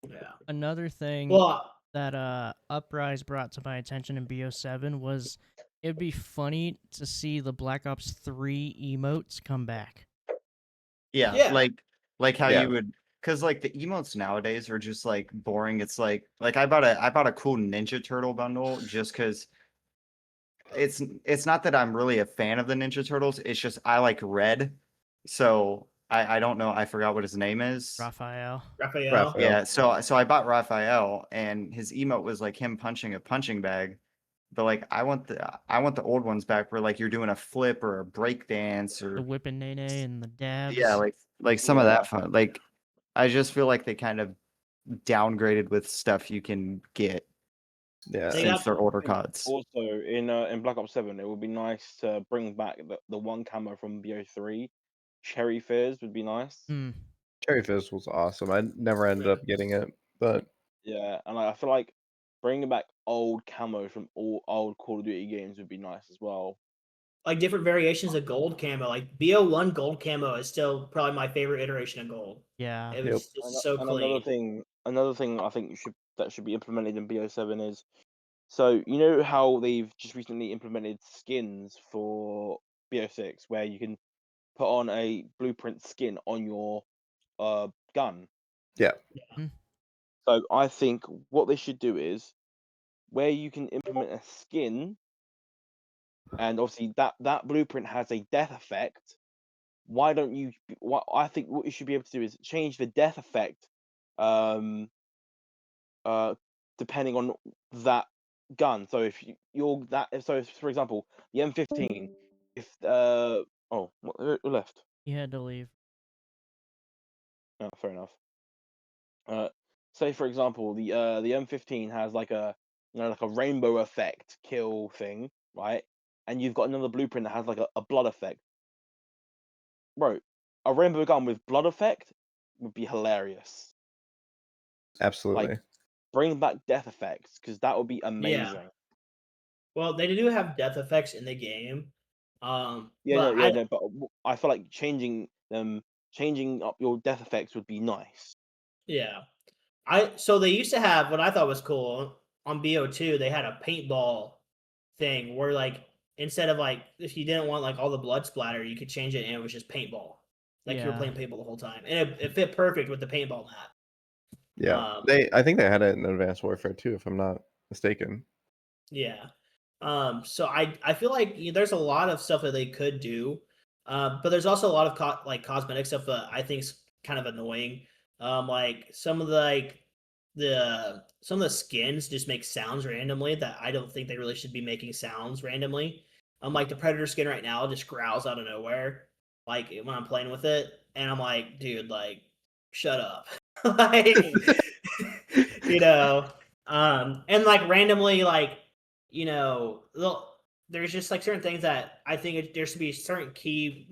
Yeah. Another thing Well, that Uprise brought to my attention in BO7 was it'd be funny to see the Black Ops 3 emotes come back. Yeah. like how Yeah. you would, because like the emotes nowadays are just like boring. It's like I bought a cool Ninja Turtle bundle just because it's not that I'm really a fan of the Ninja Turtles. It's just I like red, so I don't know. I forgot what his name is. Raphael. Raphael. Yeah, so I bought Raphael, and his emote was like him punching a punching bag. But like I want the old ones back where like you're doing a flip or a break dance or The whipping Nene and the dabs. yeah, like some of that fun. Like I just feel like they kind of downgraded with stuff you can get Yeah. since they're older CODs. Also, in Black Ops 7, it would be nice to bring back the one camo from BO3. Cherry Fizz would be nice. Cherry Fizz was awesome. I never ended up getting it, but Yeah, and I feel like bringing back old camo from all old Call of Duty games would be nice as well. Like different variations of gold camo. Like BO1 gold camo is still probably my favorite iteration of gold. Yeah. It was just so And clean. another thing I think that should be implemented in BO7 is, so you know how they've just recently implemented skins for BO6 where you can put on a blueprint skin on your gun. yeah. So I think what they should do is where you can implement a skin, and obviously that blueprint has a death effect. Why don't you? What I think what you should be able to do is change the death effect, depending on that gun. So if you're that, so for example, the M15, if who left? He had to leave. Oh, fair enough. Say for example, the M15 has like a like a rainbow effect kill thing, right? And you've got another blueprint that has like a blood effect. Bro, a rainbow gun with blood effect would be hilarious. Absolutely. Like, bring back death effects because that would be amazing. Yeah. Well, they do have death effects in the game. But I feel like changing up your death effects would be nice. Yeah. So they used to have what I thought was cool on BO2, they had a paintball thing where like instead of like if you didn't want like all the blood splatter, you could change it and it was just paintball. Like you were Yeah. playing paintball the whole time. And it fit perfect with the paintball map. Yeah. I think they had it in Advanced Warfare too, if I'm not mistaken. Yeah. So I feel like there's a lot of stuff that they could do, but there's also a lot of like cosmetic stuff that I think is kind of annoying. Like some of the some of the skins just make sounds randomly that I don't think they really should be making sounds randomly. Like the Predator skin right now just growls out of nowhere, like when I'm playing with it, and I'm like, dude, like, shut up, like, you know, and like randomly, like, there's just like certain things that I think there should be certain key,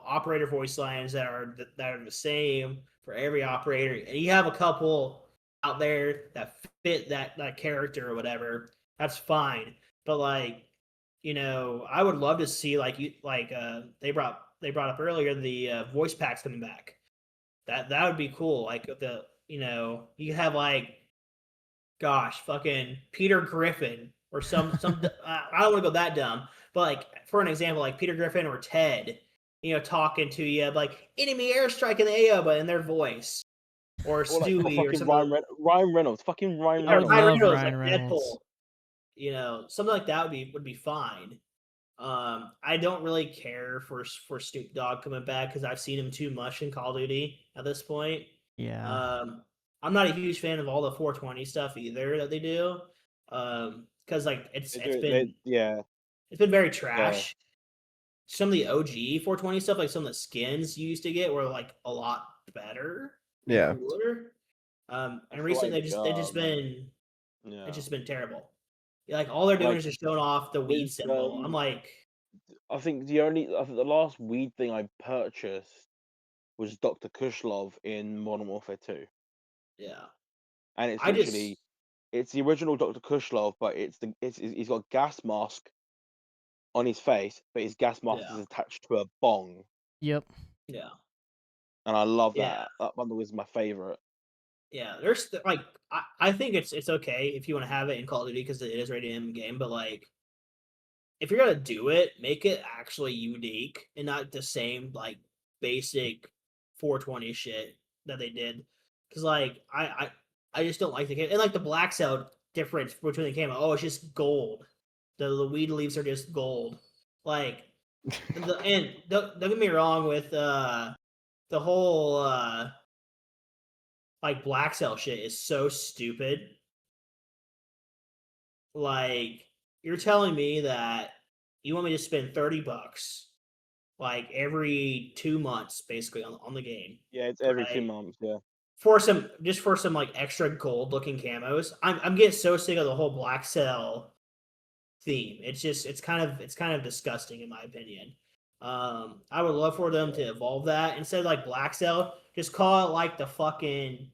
operator voice lines that are the same for every operator, and you have a couple out there that fit that character or whatever. That's fine, but like, I would love to see they brought up earlier the voice packs coming back. That would be cool. Like you have like, gosh, fucking Peter Griffin or some I don't want to go that dumb, but like for an example, like Peter Griffin or Ted, talking to you like enemy airstrike in the AO, but in their voice, or Or like Stewie or fucking something. Ryan Reynolds, fucking Ryan I would Or Reynolds. Ryan love Reynolds, Ryan like Reynolds. Deadpool. Something like that would be fine. I don't really care for Snoop Dogg coming back because I've seen him too much in Call of Duty at this point. Yeah. I'm not a huge fan of all the 420 stuff either that they do. Because like They do it. They, yeah, it's been very yeah. trash. Some of the OG 420 stuff, like some of the skins you used to get, were like a lot better and Yeah. cooler. I And feel recently like, they've yeah. just been terrible. Like all they're doing Like is just showing off the weed with symbol. I'm like, I think the last weed thing I purchased was Dr. Kushlov in Modern Warfare 2, yeah. and it's I just literally it's the original Dr. Kushlov, but he's got a gas mask on his face, but his gas mask is yeah. attached to a bong, Yep. Yeah. and I love Yeah. that. That bundle is my favorite. Yeah. There's like I think it's okay if you want to have it in Call of Duty because it is rated M game, but like if you're gonna do it, make it actually unique and not the same like basic 420 shit that they did. Because like I just don't like the game and like the black cell difference between the camo. Oh, it's just gold. The weed leaves are just gold. Like and don't get me wrong with the whole like black cell shit is so stupid. Like you're telling me that you want me to spend $30 like every 2 months basically on the game, Yeah, it's every right? 2 months. Yeah, For some like extra gold looking camos. I'm getting so sick of the whole black cell theme. It's kind of disgusting in my opinion. I would love for them to evolve that instead of like black cell, just call it like the fucking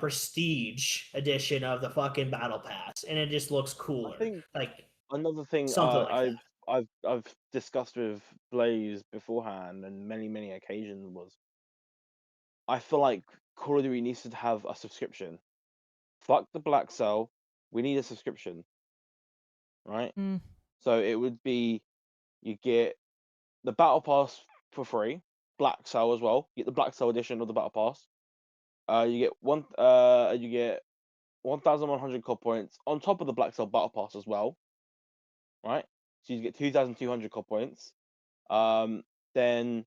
prestige edition of the fucking battle pass, and it just looks I cooler. think Like another thing something like that. I've discussed with Blaze beforehand and many occasions was I feel like Call of Duty needs to have a subscription. Fuck the black cell. We need a subscription, right? Mm. So it would be you get the battle pass for free, black cell as well. You get the black cell edition of the battle pass. You get 1,100 COD points on top of the black cell battle pass as well, right? So you get 2,200 COD points. Then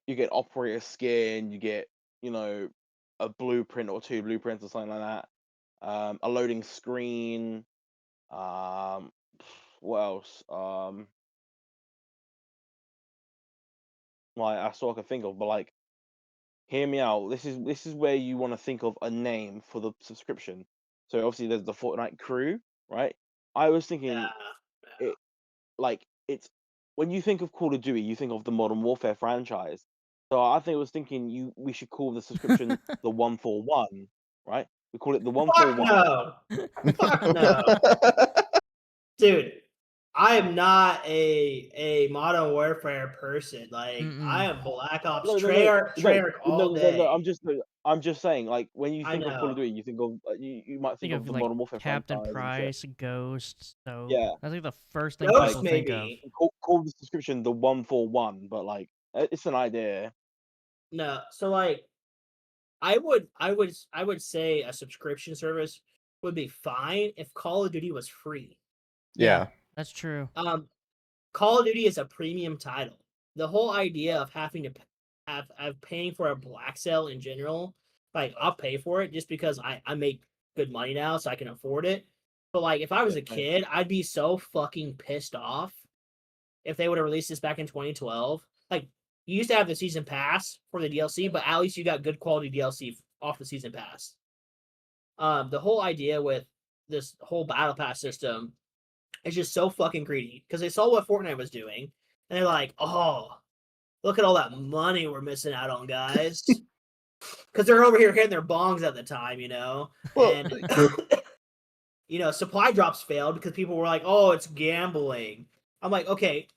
you get operator skin. You get a blueprint or 2 blueprints or something like that. A loading screen. What else? Like that's all I can think of. But like, hear me out. This is where you want to think of a name for the subscription. So obviously there's the Fortnite crew, right? I was thinking Yeah. it like it's when you think of Call of Duty, you think of the Modern Warfare franchise. So I think I was thinking we should call the subscription the 141, right? We call it the Fuck 141. no. Fuck no. Dude, I am not a Modern Warfare person. Like I Mm-mm. am Black Ops No. Treyarch all No. day. I'm just saying, like when you I think of Call of know. Duty, you think of you might think Think of of the like Modern Warfare Captain franchise and shit. Price, Ghost, Stove. Yeah, That's like the first thing like Ghost people think of. maybe. call the subscription the 141, but like it's an idea. No. So like I would say a subscription service would be fine if Call of Duty was free. Yeah. That's true. Call of Duty is a premium title. The whole idea of having to have paying for a black sale in general, like I'll pay for it just because I make good money now, so I can afford it. But like if I was a Yeah. kid, I'd be so fucking pissed off if they would have released this back in 2012. Like you used to have the season pass for the DLC, but at least you got good quality DLC off the season pass. The whole idea with this whole battle pass system is just so fucking greedy because they saw what Fortnite was doing and they're like, oh, look at all that money we're missing out on, guys. Because they're over here hitting their bongs at the time, you know? Well, And, you know, supply drops failed because people were like, oh, it's gambling. I'm like, okay,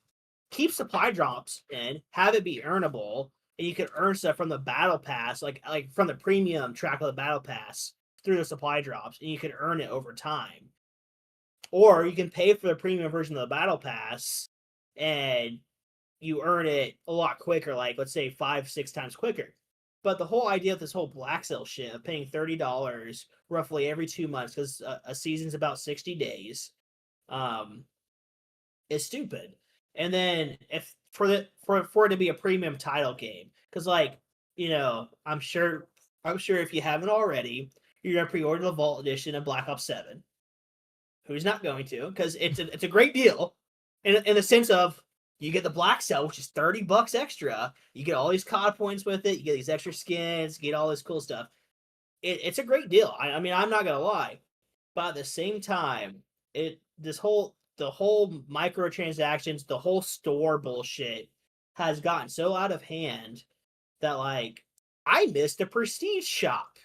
keep supply drops in, have it be earnable, and you can earn stuff from the battle pass, like from the premium track of the battle pass through the supply drops, and you can earn it over time. Or you can pay for the premium version of the battle pass and you earn it a lot quicker, like let's say 5-6 times quicker. But the whole idea of this whole black sale shit of paying $30 roughly every 2 months, because a season's about 60 days, is stupid. And then if for it to be a premium title game, because like, you know, I'm sure if you haven't already, you're gonna pre-order the Vault Edition of Black Ops 7. Who's not going to? Because it's a great deal, in the sense of you get the black cell, which is $30 extra. You get all these COD points with it. You get these extra skins. You get all this cool stuff. It's a great deal. I mean, I'm not gonna lie, but at the same time, the whole microtransactions, the whole store bullshit has gotten so out of hand that like I missed the prestige shop.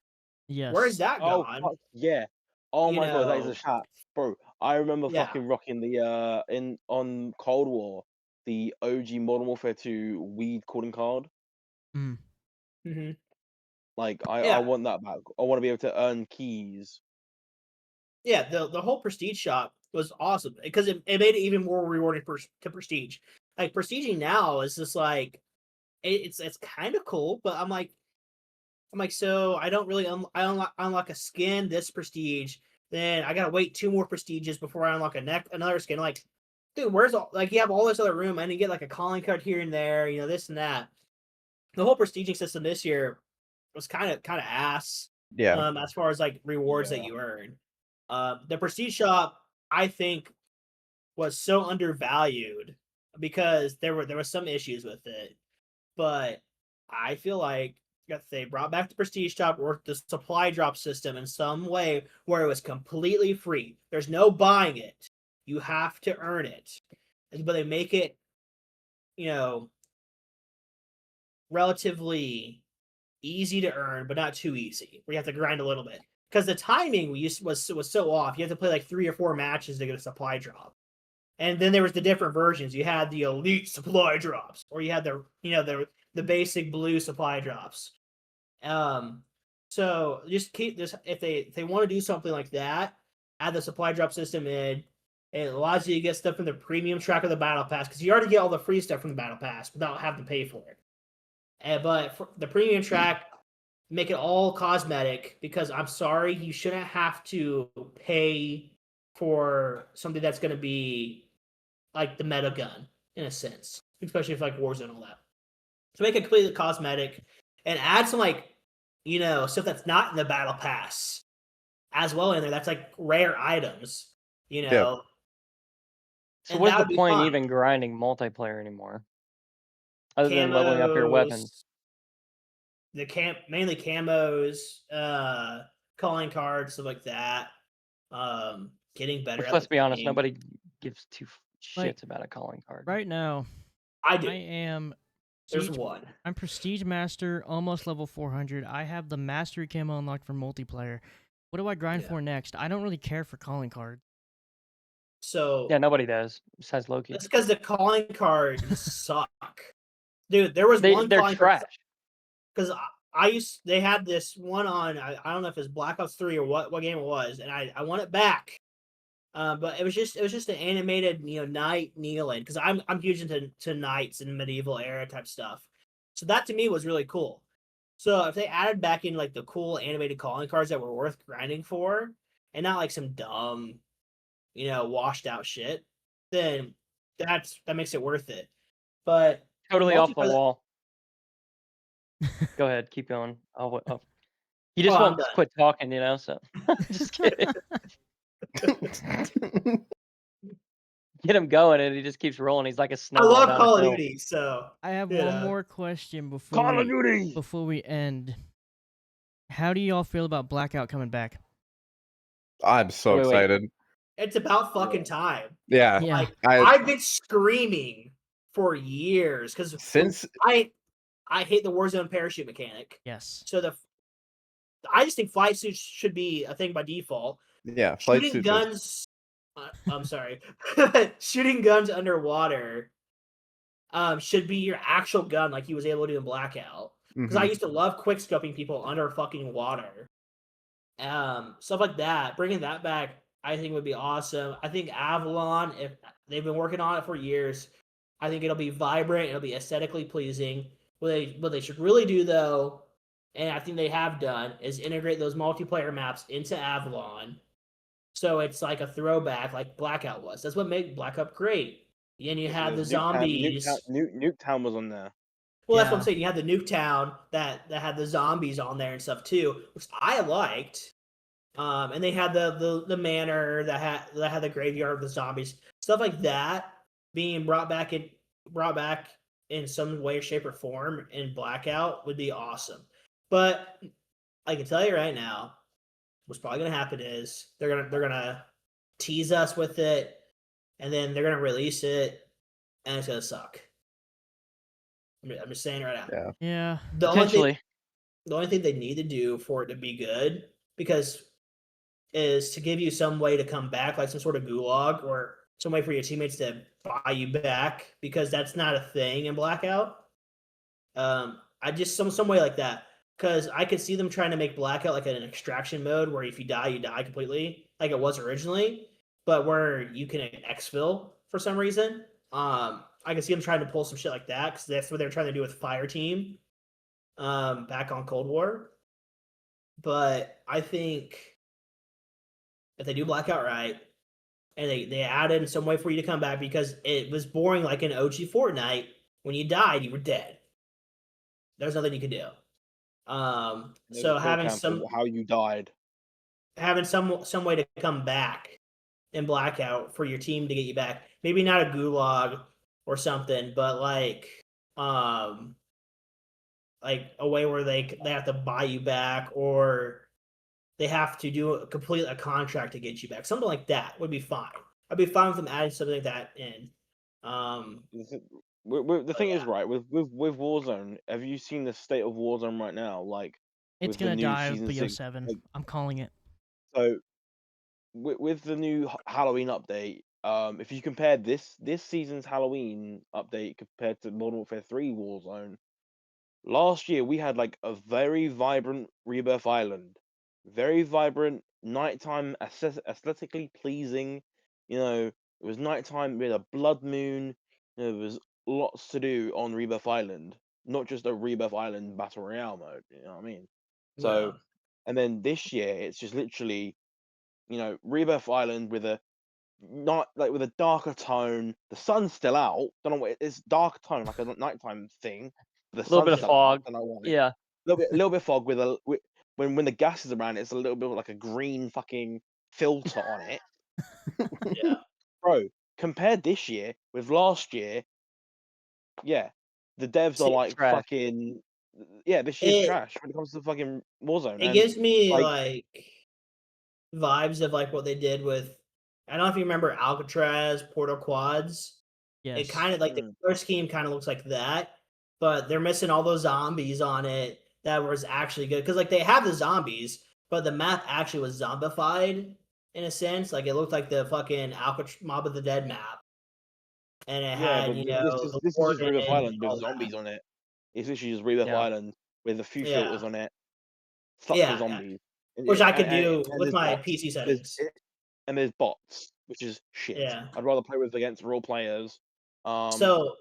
Yes. Where's that Oh gone? fuck yeah! Oh You my god, that is know, a shot, bro. I remember Yeah. fucking rocking the on Cold War, the OG Modern Warfare 2 weed calling card. Mm. Mhm. Like Yeah. I want that back. I want to be able to earn keys. Yeah, the whole prestige shop was awesome because it made it even more rewarding to prestige. Like prestiging now is just like it's kind of cool, but I'm like so I don't really unlock a skin this prestige, then I gotta wait 2 more prestiges before I unlock another skin. Like, dude, where's all like you have all this other room and you get like a calling card here and there, you know, this and that. The whole prestiging system this year was kind of ass. yeah. As far as like rewards that Yeah. you earn. The prestige shop, I think, was so undervalued because there were some issues with it. But I feel like if they brought back the prestige shop or the supply drop system in some way where it was completely free, there's no buying it. You have to earn it. But they make it, you know, relatively easy to earn, but not too easy. Where you have to grind a little bit because the timing was so off. You have to play like 3 or 4 matches to get a supply drop, and then there was the different versions. You had the elite supply drops, or you had the basic blue supply drops. So just keep this if they want to do something like that, add the supply drop system in. It allows you to get stuff from the premium track of the battle pass because you already get all the free stuff from the battle pass without having to pay for it. But for the premium track, make it all cosmetic because I'm sorry, you shouldn't have to pay for something that's going to be like the meta gun in a sense, especially if like Warzone and all that. So make it completely cosmetic and add some like, you know, stuff that's not in the battle pass as well in there. That's like rare items, you know. So And what's that the would be point fine. even grinding multiplayer anymore? Other than leveling up your weapons. Mainly camos, calling cards, stuff like that. Getting better Which, at let's the be honest, game. nobody gives two Like, shits about a calling card. Right now, I do. I am. There's Siege- one. I'm Prestige Master, almost level 400. I have the Mastery Camo unlocked for multiplayer. What do I grind Yeah. for next? I don't really care for calling cards. So Yeah, nobody does besides Lowki. that's because the calling cards suck, dude. There was one They're calling trash. because they had this one on I don't know if it's Black Ops 3 or what game it was, and I want it back. But it was just an animated, you know, knight kneeling because I'm huge into knights and medieval era type stuff. So that to me was really cool. So if they added back in like the cool animated calling cards that were worth grinding for, and not like some dumb, washed out shit, then that makes it worth it. But Totally off the multiplayer- wall. Go ahead, keep going. You just Oh, I'm won't done. quit talking, so just kidding. Get him going, and he just keeps rolling. He's like a I snowball love down Call a of hill. Duty, so I have you one know. more question Call of Duty. before we end. How do y'all feel about Blackout coming back? I'm so Wait. excited. It's about fucking time. Yeah. Yeah. Like I I've been screaming for years because since I hate the Warzone parachute mechanic. Yes. So I just think flight suits should be a thing by default. yeah, flight Shooting suits. guns. I'm sorry. Shooting guns underwater should be your actual gun, like he was able to do in Blackout. Because I used to love quick scoping people under fucking water. Stuff like that. Bringing that back, I think would be awesome. I think Avalon, if they've been working on it for years, I think it'll be vibrant. It'll be aesthetically pleasing. What they should really do though, and I think they have done, is integrate those multiplayer maps into Avalon, so it's like a throwback, like Blackout was. That's what made Blackout great. And you had the zombies. Nuketown was on there. Well, that's what I'm Yeah. saying. You had the Nuketown that had the zombies on there and stuff too, which I liked. And they had the manor that had the graveyard of the zombies, stuff like that being brought back in some way, shape, or form in Blackout would be awesome. But I can tell you right now, what's probably gonna happen is they're gonna tease us with it, and then they're gonna release it, and it's gonna suck. I'm just saying right now. Yeah. Yeah. The only thing Potentially. the only thing they need to do for it to be good, is to give you some way to come back, like some sort of gulag or some way for your teammates to buy you back, because that's not a thing in Blackout. I just some way like that, because I could see them trying to make Blackout like an extraction mode where if you die completely, like it was originally, but where you can exfil for some reason. I can see them trying to pull some shit like that, because that's what they're trying to do with Fireteam back on Cold War. But I think if they do Blackout right, and they add in some way for you to come back, because it was boring like in OG Fortnite. When you died, you were dead. There's nothing you could do. So having how you died. some way to come back in Blackout for your team to get you back. Maybe not a gulag or something, but like a way where they have to buy you back, or they have to complete a contract to get you back. Something like that would be fine. I'd be fine with them adding something like that in. The thing is, right, with Warzone, have you seen the state of Warzone right now? Like, It's with the gonna new die with season 6, BO7. like, I'm calling it. so with the new Halloween update, if you compare this season's Halloween update compared to Modern Warfare 3 Warzone, last year we had like a very vibrant Rebirth Island, very vibrant nighttime, aesthetically pleasing. It was nighttime. We had a blood moon. There was lots to do on Rebirth Island, not just a Rebirth Island battle royale mode. You know what I mean? So, and then this year it's just literally, Rebirth Island with a with a darker tone. The sun's still out. Don't know what it's dark tone, like a nighttime thing. The A little bit sun's of still out. fog. Don't know why. Yeah. Little bit fog when the gas is around, it's a little bit like a green fucking filter on it. Yeah. Bro, compared this year with last year, yeah, the devs are like trash. fucking, yeah, this year's trash when it comes to fucking Warzone. It gives me like- like vibes of like what they did with, I don't know if you remember Alcatraz Portal Quads. Yes. It kind of like the color scheme kind of looks like that, but they're missing all those zombies on it that was actually good, because like they have the zombies, but the map actually was zombified in a sense. Like it looked like the fucking Mob of the Dead map, and it had this is just Rebirth Island with zombies on it. It's literally just Rebirth Island with a few filters on it. Fuck the zombies. Which I could do and with there's my bots. PC settings. And there's bots, which is shit. Yeah. I'd rather play against real players. So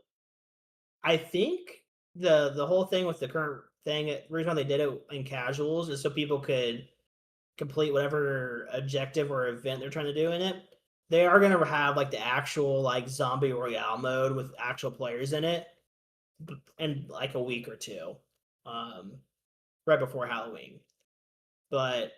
I think the whole thing with the current thing, the reason why they did it in casuals is so people could complete whatever objective or event they're trying to do in it. they are gonna have like the actual like zombie royale mode with actual players in it in like a week or two, right before Halloween. But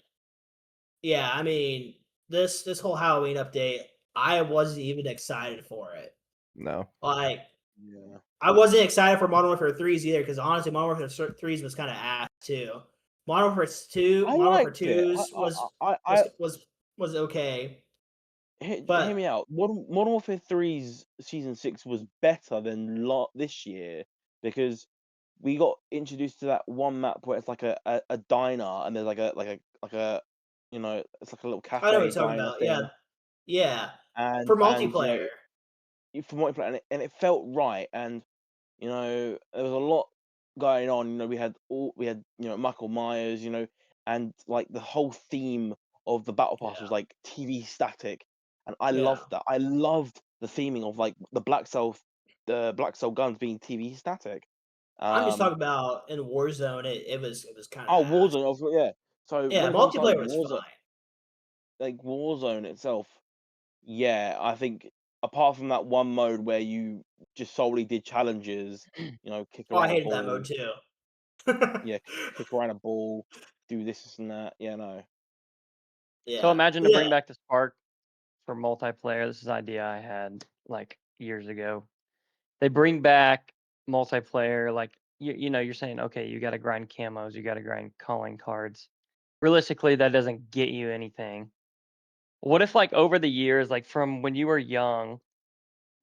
yeah, I mean this whole Halloween update, I wasn't even excited for it. No. Like Yeah. I wasn't excited for Modern Warfare 3s either, because honestly, Modern Warfare 3s was kind of ass too. Modern Warfare 2, I Modern Warfare liked it. 2s was okay, hear but me out. Modern Warfare 3's season 6 was better than this year because we got introduced to that one map where it's like a diner and there's like a it's like a little I know what cafe you're talking diner about. thing Yeah, and for multiplayer. from multiplayer and it felt right and there was a lot going on. We had Michael Myers, and like the whole theme of the battle pass was Yeah, like TV static, and I yeah. loved that. I loved the theming of like the Black Cell guns being TV static. I'm just Um, talking about in Warzone. It was kind of oh, ass. Warzone, yeah. So Yeah, when it comes to multiplayer was fine. like Warzone itself, yeah, I think apart from that one mode where you just solely did challenges, kick Oh, I around a hated that mode ball, too. yeah, kick around a ball, do this and that. Yeah, no. So Yeah, imagine to yeah. bring back the spark for multiplayer. This is an idea I had like years ago. They bring back multiplayer, like you're saying, okay, you got to grind camos, you got to grind calling cards. Realistically, that doesn't get you anything. What if like over the years, like from when you were young,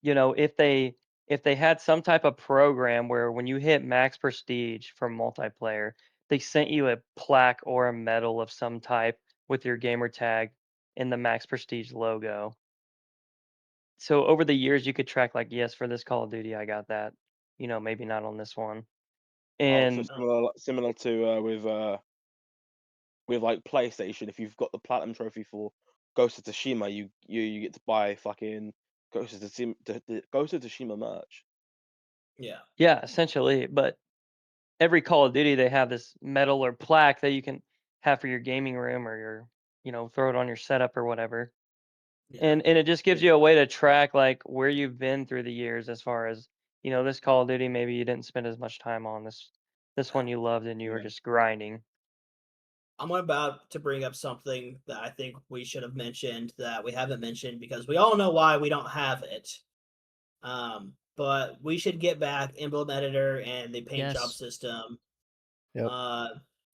if they had some type of program where when you hit max prestige for multiplayer, they sent you a plaque or a medal of some type with your gamer tag in the max prestige logo. So over the years you could track like, yes, for this Call of Duty I got that. Maybe not on this one. Oh, so And similar to with like PlayStation, if you've got the platinum trophy for Ghost of Tsushima, you get to buy fucking Ghost of Tsushima merch. Yeah. yeah, essentially, but every Call of Duty they have this medal or plaque that you can have for your gaming room or throw it on your setup or whatever. Yeah. And it just gives you a way to track like where you've been through the years as far as, this Call of Duty maybe you didn't spend as much time on this one you loved and you were Yeah. just grinding. I'm about to bring up something that I think we should have mentioned that we haven't mentioned because we all know why we don't have it. But we should get back emblem editor and the paint job Yes. system. Yep.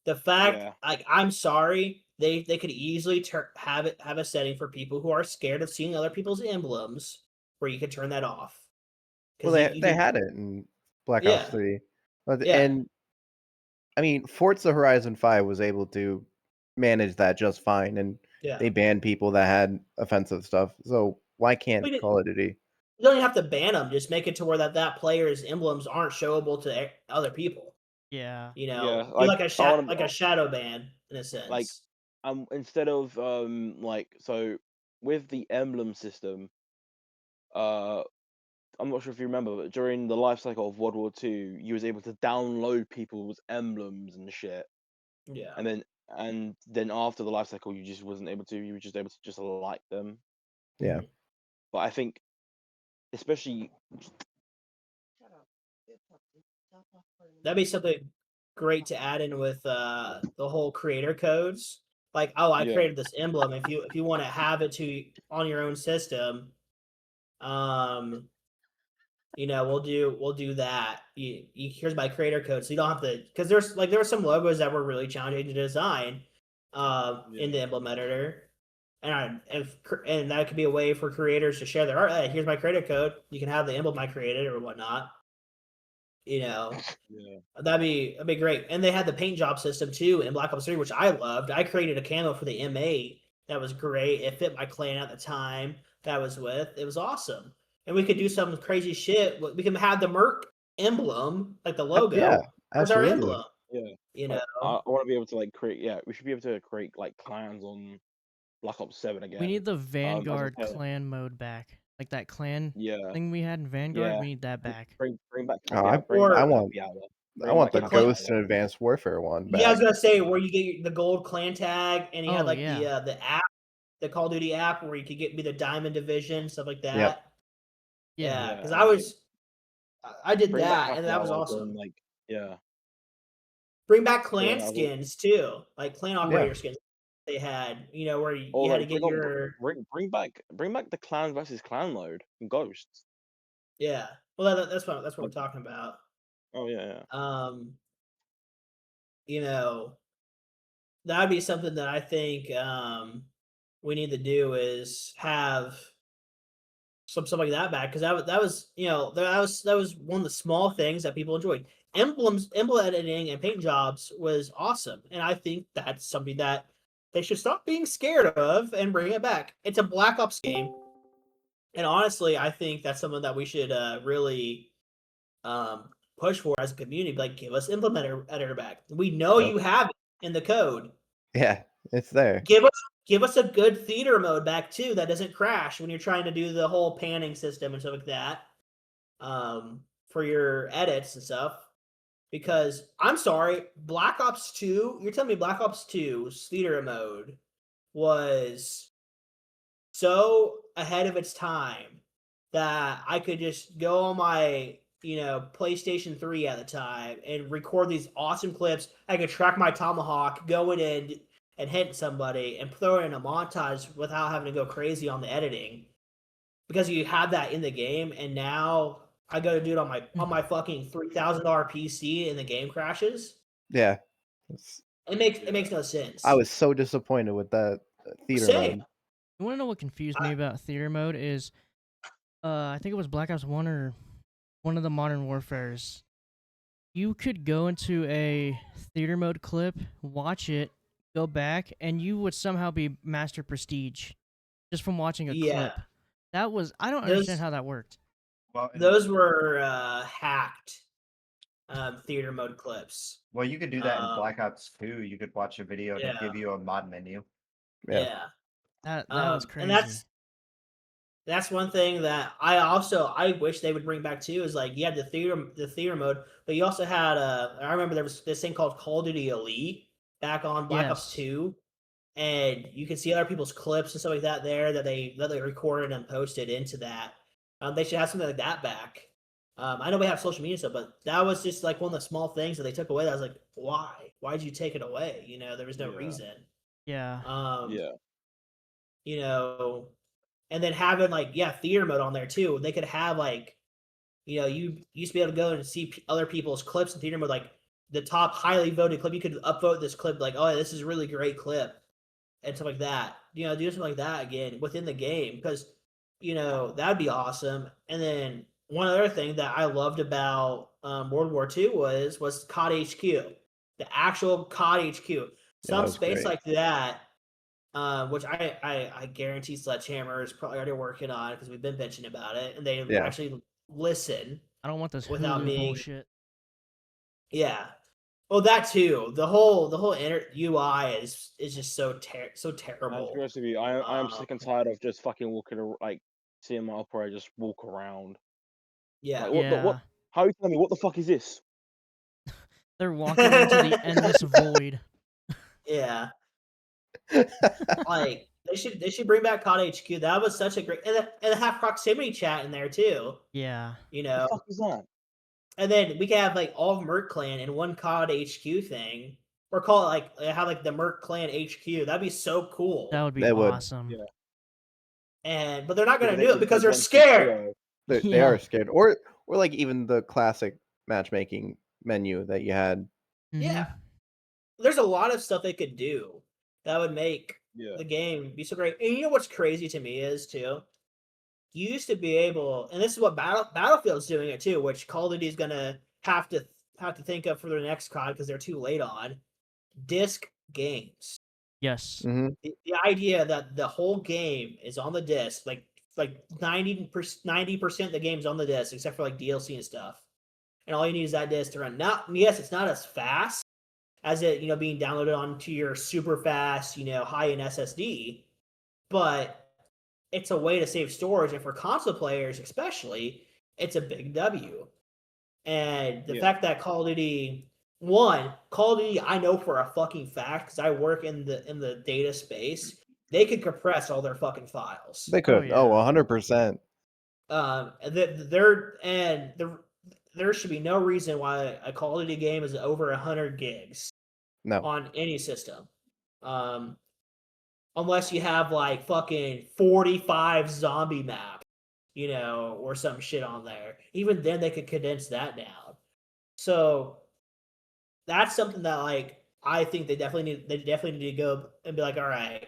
The fact, Yeah. like, I'm sorry, they could easily have a setting for people who are scared of seeing other people's emblems where you could turn that off. Well, they had it in Black Ops Yeah. 3, but Yeah. and I mean, Forza Horizon 5 was able to manage that just fine, and Yeah. they banned people that had offensive stuff. So why We can't didn't- Call of Duty? You don't even have to ban them. Just make it to where that player's emblems aren't showable to other people. Yeah. Yeah, Do like I a shadow ban in a sense. like instead of so with the emblem system, I'm not sure if you remember, but during the life cycle of World War II, you was able to download people's emblems and shit, yeah. and then after the life cycle, you just wasn't able to. You were just able to just like them. Yeah. But I think, especially, That'd be something great to add in with the whole creator codes. Like, oh, I Yeah. created this emblem. If you want to have it on your own system, we'll do that. Here's my creator code, so you don't have to, because there were some logos that were really challenging to design, in the emblem editor, and that could be a way for creators to share their art. Hey, here's my creator code. You can have the emblem I created or whatnot. Yeah. That'd be great. And they had the paint job system too in Black Ops 3, which I loved. I created a camo for the M8 that was great. It fit my clan at the time that I was with. It was awesome. And we could do some crazy shit. We can have the Merc emblem, like the logo, Yeah, as our absolutely. emblem. Yeah. I want to be able to like create. Yeah, we should be able to create like clans on Black Ops 7 again. We need the Vanguard said- clan mode back. Like that clan Yeah. thing we had in Vanguard. Yeah. We need that back. Bring back. Oh, Happy I Hour. want Bring I want back the Happy Ghost Hour. and Advanced Warfare one back. Yeah, I was gonna say where you get the gold clan tag and you Oh, had like yeah. the app the Call of Duty app where you could be the Diamond Division, stuff like that. Yep. Yeah. Yeah, because Yeah, I did bring back that, happy and that was hours awesome. and like yeah. Bring back clan Yeah, skins too, like clan Yeah. operator skins they had. Where you Or had to like get your bring back the clan versus clan mode and ghosts. yeah. Well, that's what we're Like, talking about. oh yeah. You know, that'd be something that I think we need to do is have something like that back, because that was one of the small things that people enjoyed. Emblem editing and paint jobs was awesome, and I think that's something that they should stop being scared of and bring it back. It's a Black Ops game, and honestly, I think that's something that we should really push for as a community. Like, give us emblem editor back. We know Yep. you have it in the code. Yeah, it's there. Give us a good theater mode back too that doesn't crash when you're trying to do the whole panning system and stuff like that for your edits and stuff. Because I'm sorry, Black Ops 2, you're telling me Black Ops 2's theater mode was so ahead of its time that I could just go on my PlayStation 3 at the time and record these awesome clips. I could track my tomahawk, go in and hit somebody and throw it in a montage without having to go crazy on the editing, because you had that in the game. And now I go to do it on my fucking $3,000 PC and the game crashes. Yeah. It makes no sense. I was so disappointed with that theater Same. mode. You want to know what confused me about theater mode is, I think it was Black Ops 1 or one of the Modern Warfares. You could go into a theater mode clip, watch it, go back, and you would somehow be Master Prestige just from watching a clip. That was, I don't understand how that worked. Well, Those were hacked theater mode clips. well, you could do that in Black Ops 2. You could watch a video to give you a mod menu. Yeah. That was crazy. And that's one thing that I wish they would bring back too, is like you had the theater mode, but you also had I remember there was this thing called Call of Duty Elite back on Black Ops 2, and you can see other people's clips and stuff like that there that they recorded and posted into that. They should have something like that back. I know we have social media stuff, but that was just like one of the small things that they took away. That I was like, why? Why did you take it away? There was no reason. Yeah. And then having theater mode on there too. They could have you used to be able to go and see other people's clips in theater mode, like the top highly voted clip. You could upvote this clip, like, oh, this is a really great clip, and stuff like that. Do something like that again within the game, because that'd be awesome. And then one other thing that I loved about World War II was COD HQ, the actual COD HQ, some space like that. Which I guarantee Sledgehammer is probably already working on, because we've been bitching about it, and they actually listen. I don't want this without Hulu bullshit. Yeah, well, that too. The whole UI is just so terrible. To be honest with you, I am sick and tired of just fucking walking seeing my operator just walk around. Yeah. What? How are you telling me what the fuck is this? They're walking into the endless void. Yeah. Like they should bring back COD HQ. That was such a great, and have proximity chat in there too. Yeah. What the fuck is that? And then we could have all of Merc Clan in one COD HQ thing, or call it have the Merc Clan HQ. That'd be so cool. That would be awesome. Yeah. But they're not gonna do it because they're scared. They are scared, or like even the classic matchmaking menu that you had. Yeah. There's a lot of stuff they could do that would make the game be so great. And you know what's crazy to me is too, you used to be able, and this is what Battlefield's doing it too, which Call of Duty is gonna have to think of for their next COD because they're too late on disc games. Yes. Mm-hmm. The idea that the whole game is on the disc, like 90% of the game's on the disc except for DLC and stuff, and all you need is that disc to run. Yes, it's not as fast as it being downloaded onto your super fast high-end SSD, but it's a way to save storage, and for console players especially, it's a big W. And the fact that Call of Duty I know for a fucking fact, because I work in the data space, they could compress all their fucking files. They could. yeah. Oh, 100%. There should be no reason why a Call of Duty game is over 100 gigs No. on any system. Unless you have like fucking 45 zombie maps, or some shit on there. Even then they could condense that down. So that's something that like I think they definitely need to go and be like, all right,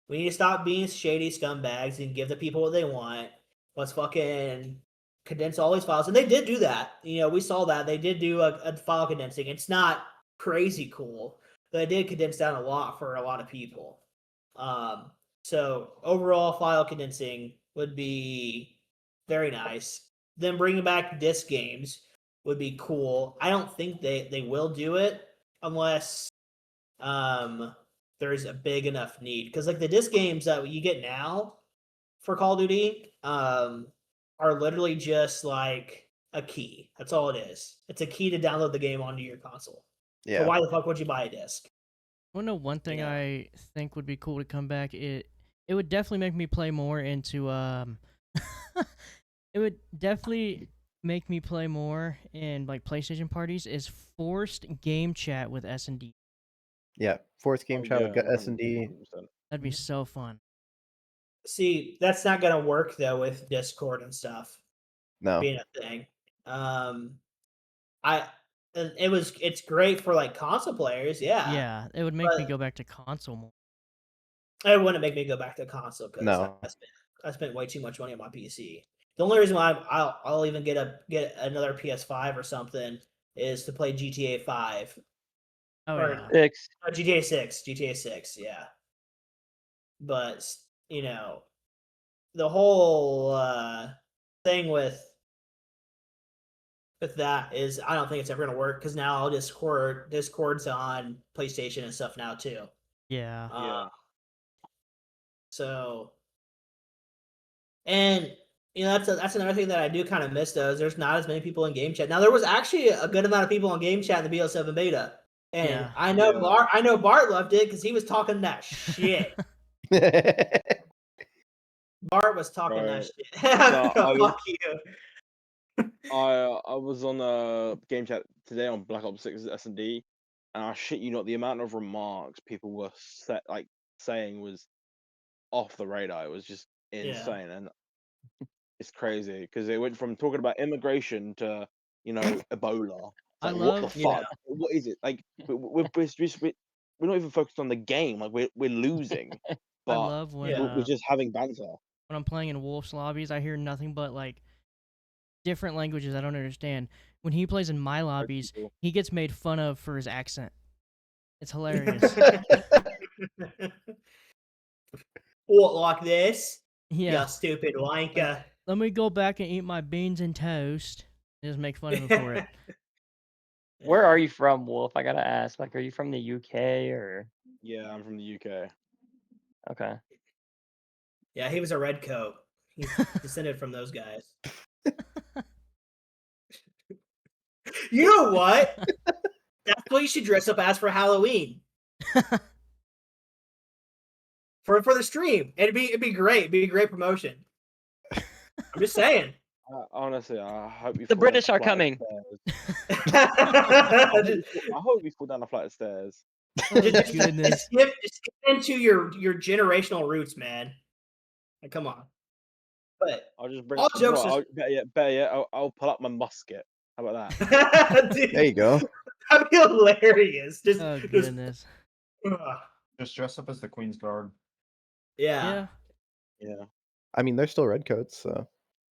we need to stop being shady scumbags and give the people what they want. Let's fucking condense all these files. And they did do that. We saw that. They did do a file condensing. It's not crazy cool, but they did condense down a lot for a lot of people. So overall file condensing would be very nice. Then bringing back disc games would be cool. I don't think they will do it unless there's a big enough need. Because like the disc games that you get now for Call of Duty are literally just like a key. That's all it is. It's a key to download the game onto your console. Yeah. So why the fuck would you buy a disc? Well, no, one thing Yeah. I think would be cool to come back, it would definitely make me play more into it would definitely make me play more in like PlayStation parties is forced game chat with S&D. Yeah. Forced game chat with 100%. S&D. That'd be so fun. See, that's not gonna work though with Discord and stuff No. being a thing. It's great for like console players, yeah. Yeah, it would make me but- go back to console more. It wouldn't make me go back to console because No. I spent way too much money on my PC. The only reason why I'll even get another PS5 or something is to play GTA 5 Oh or yeah. 6. GTA 6, yeah. But the whole thing with that is I don't think it's ever gonna work because now all Discord's on PlayStation and stuff now too. Yeah. Yeah. So, and that's another thing that I do kind of miss though is there's not as many people in game chat. Now there was actually a good amount of people in game chat in the BO7 beta, and Yeah. I know Yeah. Bart loved it because he was talking that shit. Bart was talking that Right. shit. No, Fuck you. I was on a game chat today on Black Ops 6 S&D, and I shit you not, the amount of remarks people were saying was off the radar. It was just insane, and it's crazy because they went from talking about immigration to Ebola. It's I like, what the love- fuck? What is it? Like we're not even focused on the game. Like we're losing, I but love when we're just having banter. when I'm playing in Wolf's lobbies, I hear nothing but like different languages I don't understand. When he plays in my lobbies, cool. he gets made fun of for his accent. It's hilarious. What, like this? Yeah. You stupid wanker. Let me go back and eat my beans and toast. They just make fun of him for it. Where are you from, Wolf? I gotta ask. Like, are you from the UK or? Yeah, I'm from the UK. Okay. Yeah, he was a red coat. He's descended from those guys. You know what? That's what you should dress up as for Halloween. For the stream. It'd be great. It'd be a great promotion. I'm just saying. Honestly, I hope you. The fall down British a are flight of coming. stairs. I hope you fall down a flight of stairs. Oh, just goodness. skip into your generational roots, man. Like, come on. But I'll just bring. all jokes Better yet, I'll pull up my musket. How about that? Dude, There you go. that'd be hilarious. Oh goodness. Just dress up as the Queen's Guard. Yeah. Yeah. Yeah. I mean, they're still redcoats, so.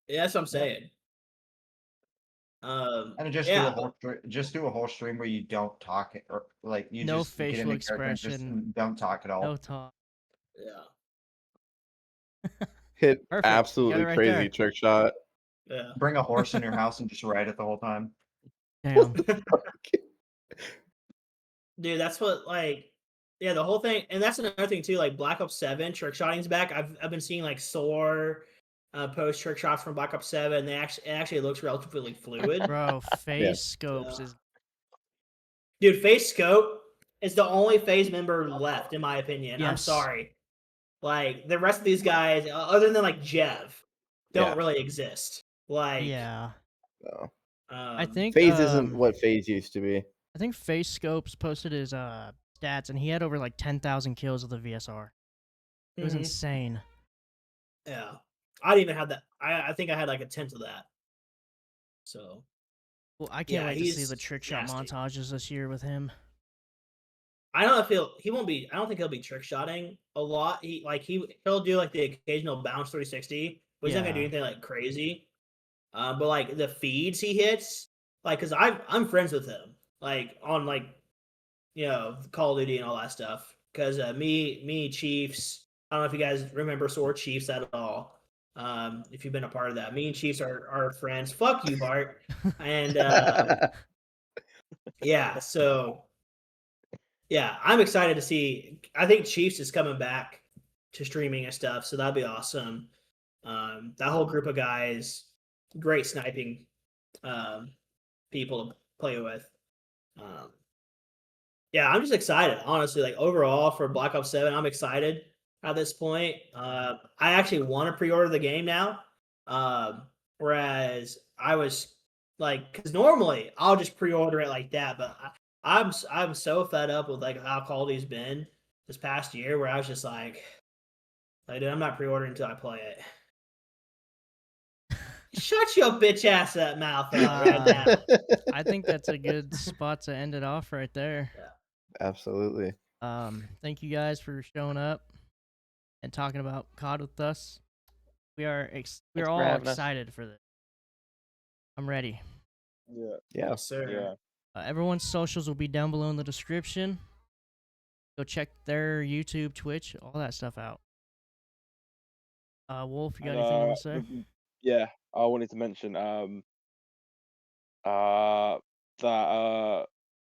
Yeah, that's what I'm saying. And just do a whole stream where you don't talk or like you No just get facial into character and just expression. don't talk at all. No talk. Yeah. Hit Perfect. You got it absolutely right crazy there. trick shot. Yeah. Bring a horse in your house and just ride it the whole time. Damn. Dude, that's what the whole thing, and that's another thing too. Like Black Ops 7 trick shotting's back. I've been seeing like Soar post trick shots from Black Ops 7. It actually looks relatively fluid. Bro, face scopes is Dude, Face Scope is the only phase member left, in my opinion. I'm Yes. sorry. Like the rest of these guys, other than like Jev, don't Yeah. really exist. Like, Yeah. No. I think FaZe isn't what FaZe used to be. I think Face Scopes posted his stats, and he had over like 10,000 kills with the VSR. It was mhm. insane. Yeah, I didn't even have that. I think I had like a tenth of that. So Well, I can't yeah, wait to see he's the trick shot nasty. montages this year with him. I don't feel he won't be. I don't think he'll be trick shotting a lot. He'll do like the occasional bounce 360, but he's not gonna do Yeah. anything like crazy. But like the feeds he hits, like because I'm friends with him, like on like Call of Duty and all that stuff. Because me Chiefs, I don't know if you guys remember Sword Chiefs at all. If you've been a part of that, me and Chiefs are friends. Fuck you, Bart. And yeah, so yeah, I'm excited to see. I think Chiefs is coming back to streaming and stuff, so that'd be awesome. That whole group of guys, great sniping people to play with. Yeah, I'm just excited, honestly. Like overall for Black Ops 7, I'm excited at this point. I actually want to pre-order the game now. Whereas I was like, because normally I'll just pre-order it like that, but I'm so fed up with like how Call of Duty's been this past year, where I was just like, dude, I'm not pre-ordering until I play it. Shut your bitch ass up mouth up right now. I think that's a good spot to end it off right there. Absolutely. Thank you guys for showing up and talking about COD with us. We're Thanks all for having us. excited for this. I'm ready. Yeah. Yeah. Yes, sir. Yeah. Everyone's socials will be down below in the description. Go check their YouTube, Twitch, all that stuff out. Wolf, you got anything you want to say? Yeah, I wanted to mention that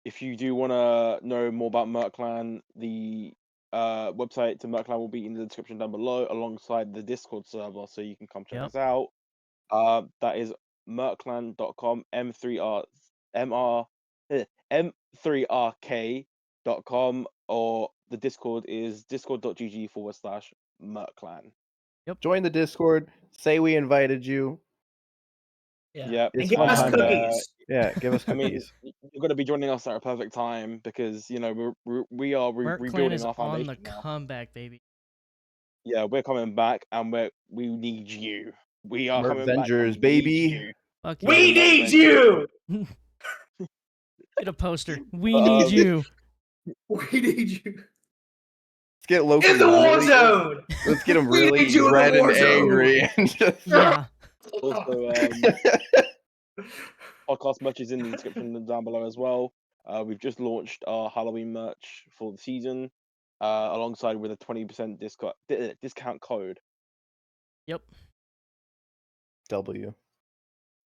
if you do want to know more about Merclan, the website to Merclan will be in the description down below, alongside the Discord server, so you can come check us out. That is merclan.com, m3rk.com, or the Discord is discord.gg/Merclan. Join the Discord. Say we invited you. Yeah. Yep. And It's give fun us time to- cookies. Yeah, give us I mean, cookies. you're going to be joining us at a perfect time because we are Merc Clan rebuilding is our on foundation the now. comeback, baby. Yeah, we're coming back, and we need you. We are coming back. and Avengers, we baby. need you. Fuck We yeah. need you. Get a poster. We need you. We need you. Let's get Lowki In the war really- zone. Let's get him We really need you in the red and war zone. angry. And just... Yeah. Also, podcast merch is in the description down below as well. We've just launched our Halloween merch for the season, alongside with a 20% discount code. Yep. W. If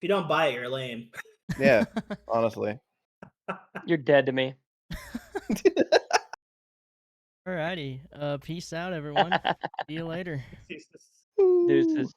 you don't buy it, you're lame. Yeah, honestly. You're dead to me. Alrighty. Peace out, everyone. See you later. Deuces.